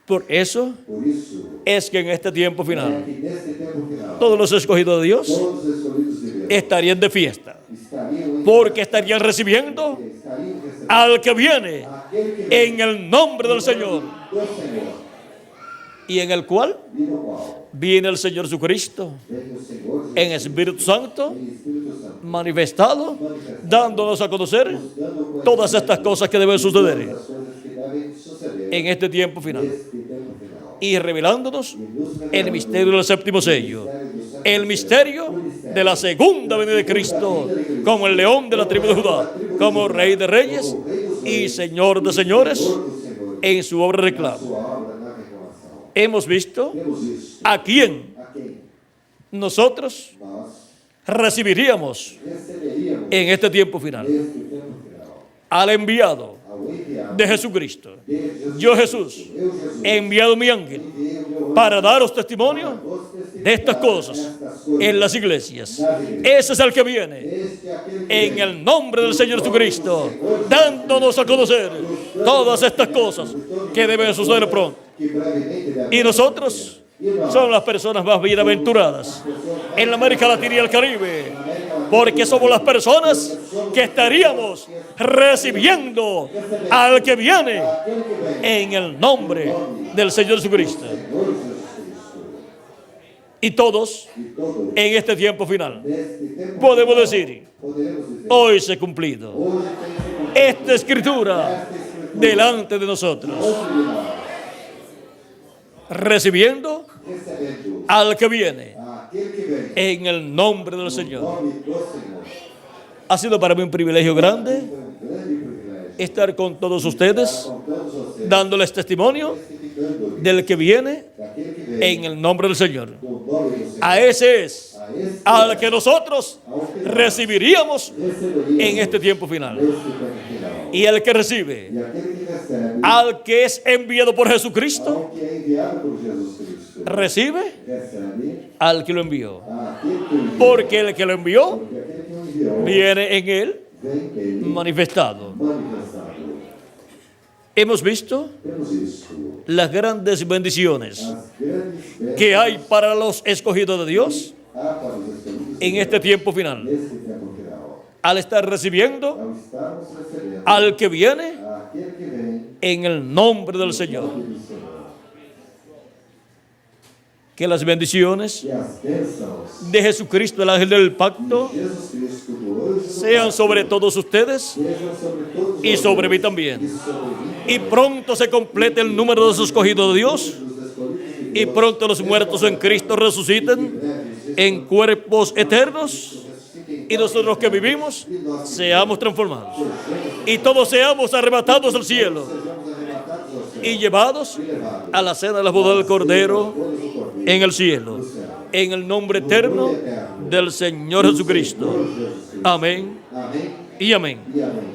Por eso Por isso, es que en este tiempo é final, que neste tempo final, todos los escogidos de Dios todos os escolhidos de Deus estarían de fiesta, estariam em porque estarían recibiendo estariam recebendo al que viene aquele que vem en el nombre del Señor, do Senhor, y en el cual e no qual viene el Señor Jesucristo vem o Senhor Jesus en Espíritu Santo em Espírito Santo, manifestado, dándonos a conocer dando todas estas cosas que deben suceder as coisas que devem suceder en este tiempo final neste tempo final. y revelándonos E nos el revelando misterio del séptimo sello, el misterio de la segunda venida de Cristo, como el león de la tribu de Judá, como rey de reyes y señor de señores do Senhor, en su obra reclamo. sua obra na reclamação. Hemos visto Temos isso. a quién A quem nosotros nós recibiríamos receberíamos en este tiempo final, neste tempo final. al enviado Ao enviado de Jesucristo. de Jesus, Yo Jesús eu Jesus, he enviado mi ángel enviei o meu para daros testimonio os testemunhos de estas cosas destas coisas. en las iglesias. Ese es el que viene Este é aquele que en el nombre del Señor Jesucristo, dándonos a conocer todas estas cosas que deben suceder pronto. que brevemente deve Y nosotros somos las personas más bienaventuradas en la América Latina y el Caribe, porque somos las personas que estaríamos recibiendo al que viene en el nombre del Señor Jesucristo. Y todos e todo en este tiempo final neste tempo podemos decir, poderemos dizer hoy se ha cumplido hoje tem se cumprido esta escritura delante de nosotros, hoje de nós, recibiendo recebendo al que viene aquele que vem en el nombre del em Señor. nome do Senhor. Ha sido para mí un privilegio grande Foi um grande privilégio estar con todos ustedes, com todos vocês, dándoles testimonio testificando del que viene daquele que vem en el nombre del Señor. do nome do Senhor. A ese es A esse al que nosotros recibiríamos receberíamos en este tiempo final. neste tempo final. Y el que recibe E aquele que recebe al que es enviado por Jesucristo, ao que é enviado por Jesus Cristo, recibe recebe al que lo envió. aquele que o enviou. Porque el que lo envió Porque aquele que o enviou viene en él vem nele manifestado. manifestado. Hemos visto Temos isso. las grandes bendiciones As grandes bênçãos que hay para los escogidos de Dios há para os escolhidos en este tiempo final. neste tempo final. al estar recibiendo ao estarmos recebendo al que viene aquele que vem en el nombre del no Señor. nome do Senhor. Que las bendiciones Que as bênçãos de Jesucristo, el ángel del pacto, de Jesus Cristo, do anjo do sean pacto, sobre todos ustedes sejam sobre todos y sobre mí vocês, también. e sobre mim Y também. pronto se complete el número de los escogidos de Dios, Os escolhidos de y Deus, pronto los muertos en Cristo resuciten en cuerpos eternos, y nosotros que vivimos seamos transformados, y todos seamos arrebatados al cielo sejamos arrebatados ao céu y llevados e levados a la cena de la boda del Cordero todos do Cordeiro en el cielo, en el nombre eterno del Señor Jesucristo. Amén Amém y amén. e amém.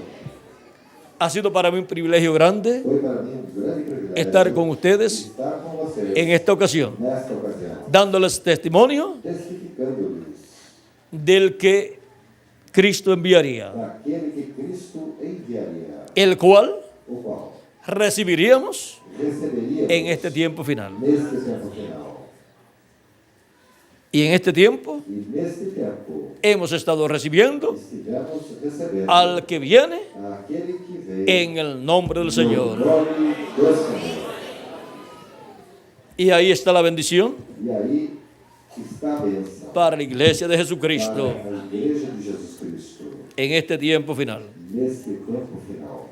Ha sido para mí un privilegio grande Foi para mim um grande privilégio estar con ustedes estar com vocês en esta ocasión, nesta ocasião, dándoles testimonio testificando-lhes del que Cristo enviaría, daquele que Cristo enviaria, el cual o qual recibiríamos receberíamos en este tiempo final. neste tempo final. Y en este tiempo E neste tempo hemos estado recibiendo estivemos recebendo al que viene aquele que veio en el nombre del Señor. no nome do Senhor. Y ahí está la bendición E aí está a bênção para la iglesia de para Jesucristo a Igreja de Jesus Cristo en este tiempo final. neste tempo final.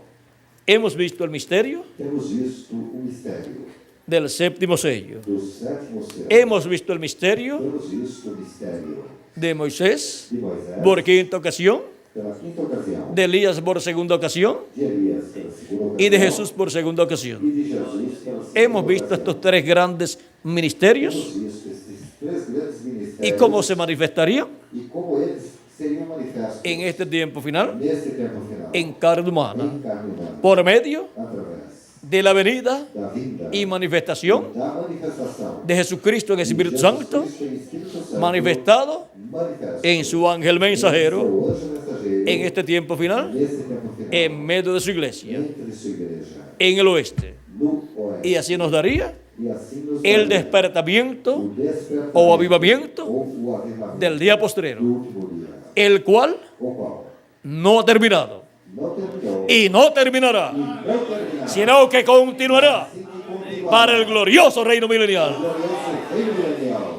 Hemos visto el misterio Temos visto o mistério del séptimo sello. do sétimo céu. Hemos visto el misterio Temos visto o mistério de Moisés de Moisés por quinta ocasión, pela quinta ocasião, de Elías por segunda ocasión de Elias pela segunda ocasião y de Jesús por segunda ocasión. e de Jesus pela segunda Hemos visto ocasião. estos tres grandes ministerios Temos visto estes três grandes y ministérios cómo se manifestarían e como eles seriam manifestos en este tiempo final neste tempo final en carne humana, em carne humana, por medio através de la venida da vinda y manifestación da manifestação de Jesucristo en el Espíritu Jesus Santo, Cristo em Espírito Santo, manifestado manifesto en su ángel mensajero seu anjo mensageiro en este tiempo final neste tempo final en medio de su iglesia entre sua igreja en el oeste. no oeste. Y así nos daría E assim nos el dará despertamiento o despertamento o avivamiento ou o avivamento del día postrero, do último dia, el cual o qual no ha terminado não terminou y no terminará, não terminará, sino que continuará assim que continuará para el glorioso reino milenial. glorioso reino milenial.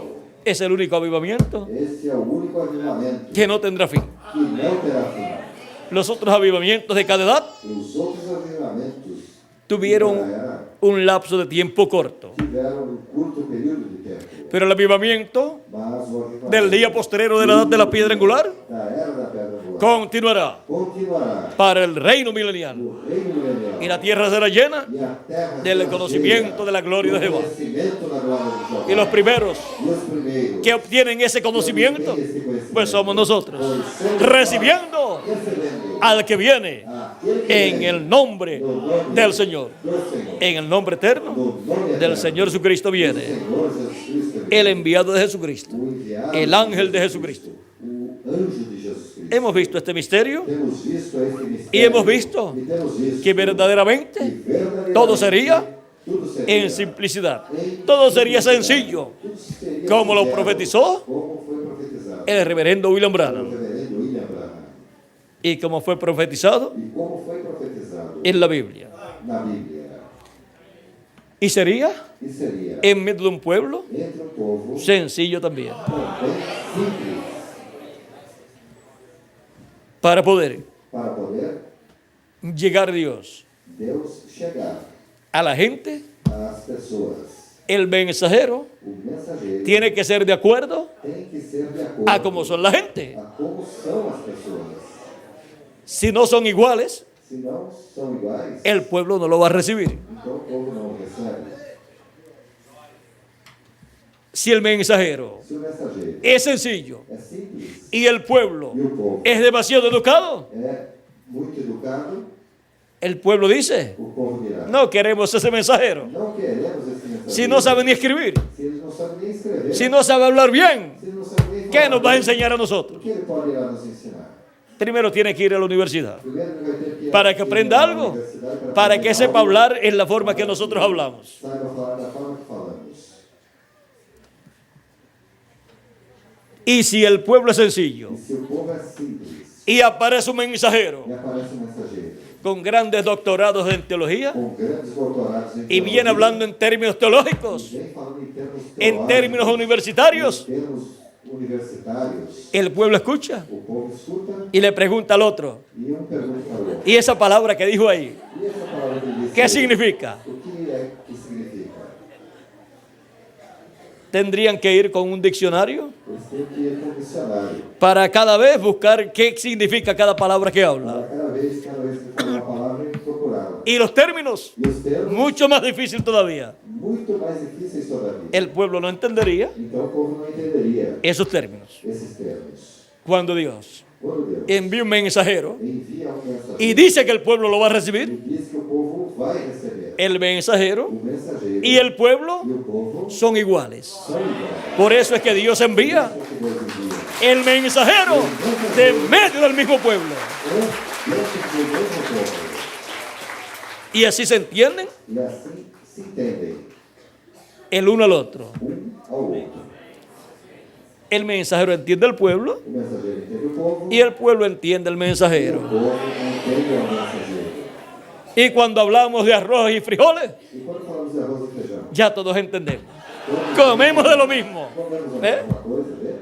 Es el único avivamiento Esse é o único avivamento que no tendrá fin. que não terá fim. Los otros avivamientos de cada edad Os outros avivamentos tuvieron de cada era un lapso de tiempo corto, tiveram um curto período de tempo, pero el avivamiento mas o avivamento del día postrero de la edad de la piedra angular da era da pedra angular continuará continuará para el reino milenial, no reino milenial y la tierra será llena e a terra del será conocimiento cheia de la gloria de do Jehová. conhecimento da glória de Jeová. Y los primeros E os primeiros que obtienen ese conocimiento, pues somos nosotros, recibiendo recebendo al que viene aquele que en vem el nombre no nome del Señor, do Senhor, en el nombre eterno no nome del eterno Señor Jesucristo do viene, Senhor Jesus Cristo, el enviado de Jesucristo, o enviado el de ángel de Jesus Jesucristo. o anjo de Jesus Cristo. Hemos visto este misterio Temos visto este mistério y hemos visto e temos visto que verdaderamente verdadeiramente todo sería tudo seria en simplicidad, todo sería sencillo, tudo seria como lo sincero, profetizó como foi profetizado el reverendo William pelo Branham reverendo William Branham y como fue profetizado e como foi profetizado en la Biblia. na Bíblia. Y sería E seria en medio de un pueblo entre um povo sencillo también, também simples para poder para poder llegar a Dios, Deus chegar a la gente. às pessoas. El mensajero O mensageiro tiene que ser de acuerdo tem que ser de acordo a cómo son la gente. a como são as pessoas. Si no son iguales, Se não são iguais, el pueblo no lo va a recibir. então o povo não recebe. Si el mensajero Se o mensageiro es sencillo é simples y el pueblo e o povo es demasiado educado, é muito educado, el pueblo dice, o povo dirá: no queremos ese mensajero. não queremos esse mensageiro. Si no sabe ni escribir, Se ele não sabe nem escrever, si no sabe hablar bien, se ele não sabe nem ¿qué falar, nos va a bem, enseñar a o nosotros? que ele pode ir lá nos ensinar? Primero tiene que ir a la universidad Primeiro ele vai ter que ir para que à aprenda algo, universidade para aprender que sepa algo, hablar en la forma que nosotros hablamos. saiba falar da forma que falamos. Y si el pueblo es sencillo E se o povo é simples y aparece un mensajero e aparece um mensageiro con grandes doctorados en teología com grandes doutorados em y viene teologia, hablando en términos teológicos, e vem falando em termos en términos teológicos, universitarios. em termos universitários. El pueblo escucha O povo escuta y le pregunta al otro, e um pergunta para o outro. ¿y esa palabra que dijo ahí, E essa palavra que ele disse, qué significa? o que é que significa? Tendrían que ir con un diccionario Eles têm que ir com um dicionário. para cada vez buscar qué significa cada palabra que habla. Para cada vez que fala uma palavra, procurá-la. Y los términos, E os termos, mucho más difícil todavía. muito mais difíceis todavía. El pueblo no entendería Então o povo não entenderia esos términos. esses termos. Cuando Dios Quando Deus envía un mensajero envia um mensageiro y dice que el pueblo lo va a e recibir, diz que o povo vai receber, el mensajero o mensageiro y el pueblo e o povo son iguales. são iguais. Por eso es que Dios envía Por isso que Deus envia el mensajero de medio del mismo pueblo. dentro do mesmo povo. Y así se entienden E assim se entendem el uno al otro. ao outro. El mensajero entiende al pueblo O mensageiro entende o povo y el pueblo entiende al e o mensajero. povo entende o mensageiro. Y cuando hablamos de arroz y frijoles, E quando falamos de arroz e feijão, ya todos entendemos. todos Comemos de lo mismo. comemos a ¿Eh? mesma coisa, né?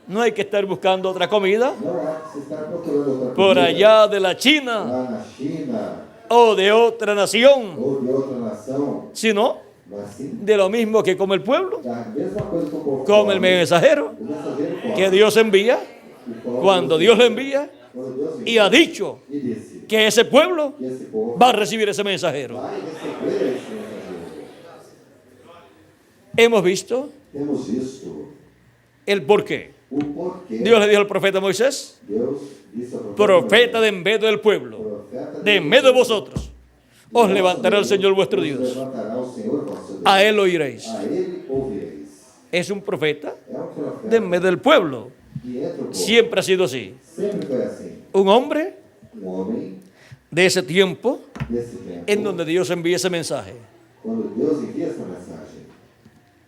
No hay que estar buscando otra comida Não há que se estar procurando outra por comida allá de la China lá na China o de otra nación, ou de outra nação, sino mas sim de lo mismo que come el pueblo, da mesma coisa que o povo come el mensajero o mensageiro come, que Dios envía e come cuando Dios lo envía quando Deus y ha dicho e disse que ese pueblo que esse povo va a recibir ese mensajero. vai receber esse mensageiro. Hemos visto Temos visto el porqué. o porquê Dios le dijo al profeta Moisés, Deus disse ao profeta de en medio del pueblo, profeta de en medio de vosotros, os levantará el Señor vuestro Os Dios. levantará o Senhor vosso Deus. A él oiréis. A ele ouvireis. Es un profeta É um profeta de en medio del pueblo. que entre o povo. Siempre ha sido así. Sempre foi assim. Un hombre Um homem de ese tiempo desse tempo, en donde Dios envía ese mensaje. quando Deus envia essa mensagem,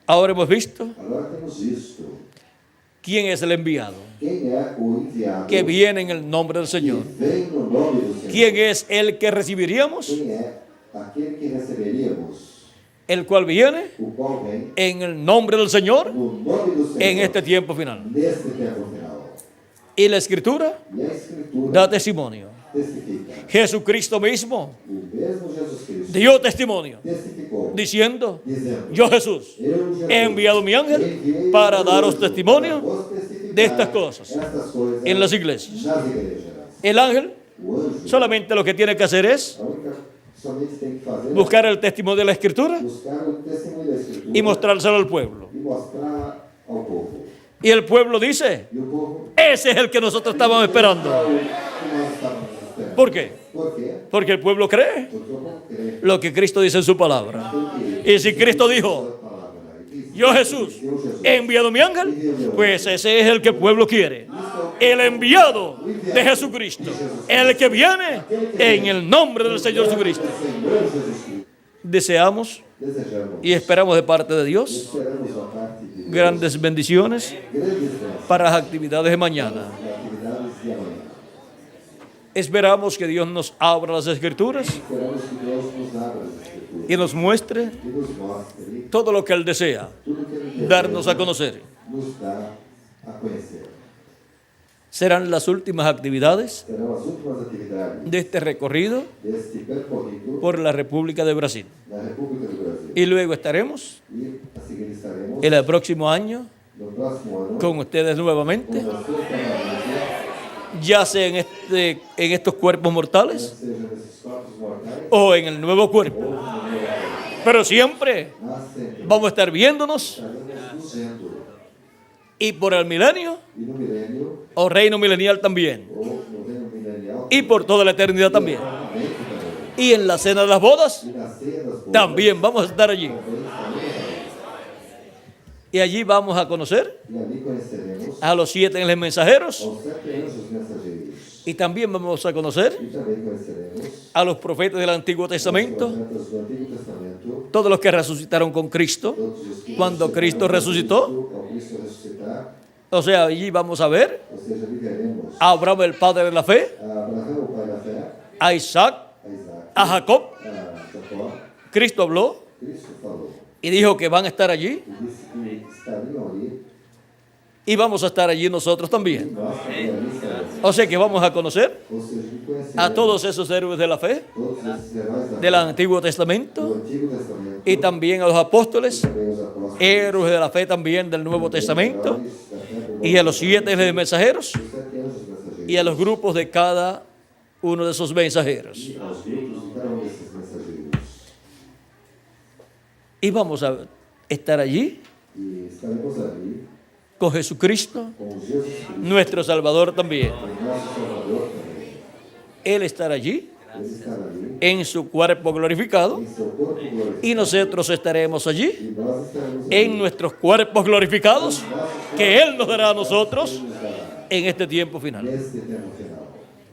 Ahora hemos visto agora temos visto quién es el enviado, quem é o enviado que viene en el nombre del que Señor. vem no nome do Senhor. ¿Quién es el que recibiríamos? Quem é aquele que receberíamos, El cual viene o qual vem en el nombre del Señor no nome do Senhor en este tiempo final. neste tempo final. Y la Escritura E a Escritura da testimonio. testifica. Jesucristo mismo O mesmo Jesus Cristo dio testimonio testificou, diciendo, dizendo: yo Jesús Eu, Jesus, he enviado mi ángel enviei para meu daros anjo testimonio para vos testificar de estas cosas estas coisas en las iglesias. nas igrejas. El ángel O anjo solamente lo que tiene que hacer es a única, somente tem que fazer buscar el testimonio de la Escritura buscar o testemunho da Escritura y mostrárselo al pueblo. e mostrar ao povo. Y el pueblo dice, E o povo ese es el que nosotros estábamos é o esperando. que nós estávamos esperando. ¿Por qué? Por quê? Porque el pueblo cree Porque o povo crê. lo que Cristo dice en su palabra. Y si Cristo dijo, A palavra, e diz, yo Jesús eu, Jesus, he enviado mi ángel, pues ese es el que el pueblo quiere. El enviado de Jesucristo. El que viene en el nombre del Señor Jesucristo. Senhor Jesus Cristo, Deseamos desejamos y esperamos de parte de Dios esperamos a parte de Deus grandes bendiciones grandes bênçãos para las actividades de mañana. e atividades de amanhã. Esperamos que Dios nos abra las Escrituras Esperamos que Deus nos abra as Escrituras y nos muestre e nos mostre todo lo que Él desea tudo que Ele darnos a deseja conocer. nos dá a conhecer. Serán las últimas actividades Serão as últimas atividades de este recorrido deste percorrido por la República de Brasil. na República do Brasil. Y luego estaremos E a seguir estaremos el próximo año no próximo ano con ustedes nuevamente, com vocês novamente, ya sea en estos cuerpos mortales seja nesses corpos mortais o en el nuevo cuerpo. ou no novo corpo. Pero siempre Mas sempre vamos a estar viéndonos estaremos nos vendo. y por el milenio E no milênio, o reino milenial también ou no reino milenial, y por toda la eternidad también. eternamente também. Y en la cena de las bodas E na ceia das bodas, también vamos a estar allí. também estaremos ali. Y allí vamos a conocer E ali conheceremos a los 7 ángeles mensajeros aos 7 anjos mensageiros. y también vamos a conocer E também conheceremos a los profetas del Antiguo os Testamento, profetas do Antigo Testamento, todos los que resucitaron con Cristo. todos os que Cuando Cristo ressuscitaram resucitó, com Cristo, ao Cristo ressuscitar, o sea, allí vamos a ver ou seja, ali veremos a Abraham el padre de la fe, a Abraão, o pai da fé, a Isaac, a Isaac, a Jacob. a Jacó. Cristo habló Cristo falou y dijo que van a estar allí e disse que estariam ali y vamos a estar allí nosotros e también. nós também ali estaremos. O sea que vamos a conocer Ou seja, que conheceremos a todos esos héroes de la fe todos esses heróis da del fé, Antiguo do Testamento Antigo Testamento y también a los apóstoles, também os apóstolos, héroes de la fe también del Nuevo Testamento heróis da fé do Novo y a los 7 mensajeros Testamento, os 7 anjos mensageiros y a los grupos de cada uno de esos mensajeros. e aos grupos de cada desses mensageiros. Y vamos a estar allí E estaremos ali con Jesucristo, com Jesus Cristo, nuestro Salvador también. o nosso Salvador também. Él estará allí Eles estarão ali en su cuerpo glorificado em seu corpo glorificado. y nosotros estaremos allí E nós estaremos ali en nuestros cuerpos glorificados que Él nos dará a nosotros nos dará en este tiempo final. neste tempo final.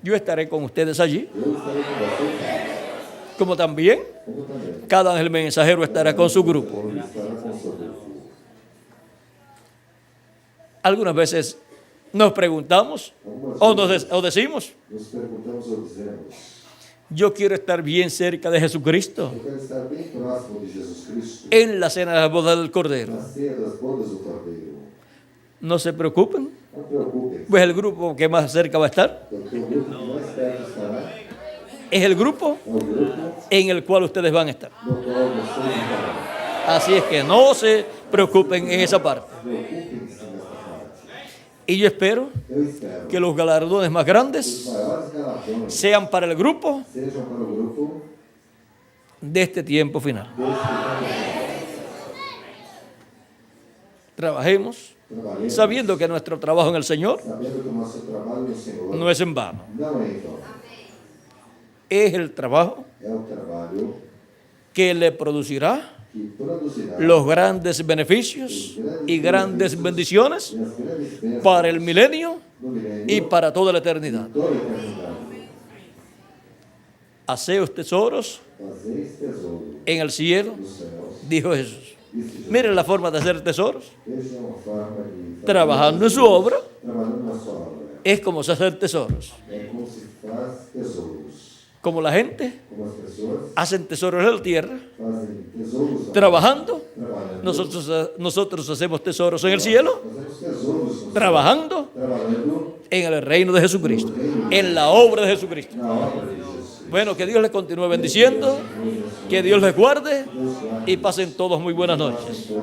Yo estaré con ustedes allí, Eu estarei com vocês, como también como também cada ángel mensajero estará con su grupo. ele estará com o seu grupo. Algunas veces nos preguntamos o decimos, Nos perguntamos ou dizemos, yo quiero estar bien cerca de Jesucristo eu quero estar bem próximo de Jesus Cristo, en la cena de la boda del Cordero. na ceia das bodas do Cordeiro. No se preocupen, Não preocupem, pues el grupo que más cerca va a estar porque o grupo que mais perto estará es el grupo é o grupo en el cual ustedes van a estar. no qual vocês estarão. Así es que no se preocupen en esa parte. Preocupem-se nesta parte. Y yo espero Eu espero que los galardones más que os grandes maiores galardones sean para el grupo sejam para o grupo de este tiempo final. deste tempo final. Trabajemos Trabalhemos sabiendo que nuestro trabajo en el Señor sabendo que o nosso trabalho no Senhor no es en vano. não é em vão. Es el trabajo É o trabalho que le producirá que produzirá los grandes beneficios y grandes bendiciones e as grandes bênçãos para el milenio do milênio y para toda la eternidad. toda a eternidade. Haceos tesoros Fazeis tesouro en el cielo, dos céus. dijo Jesús. Isso, Jesus. Miren la forma de hacer tesoros. Essa é uma forma de fazer Trabajando en su obra trabalhando na sua obra. es como se hacen tesoros. É como se faz tesouros. Como la gente Como as pessoas hacen tesoros en la tierra, fazem tesouros na trabajando, trabalhando. nosotros hacemos tesoros en el cielo, Fazemos tesouros no céu. trabajando Trabalhando en el reino de Jesucristo, en la obra de Jesucristo. na obra de Jesus. Bueno, que Dios les continúe bendiciendo, que Dios les guarde y pasen todos muy buenas noches. Todos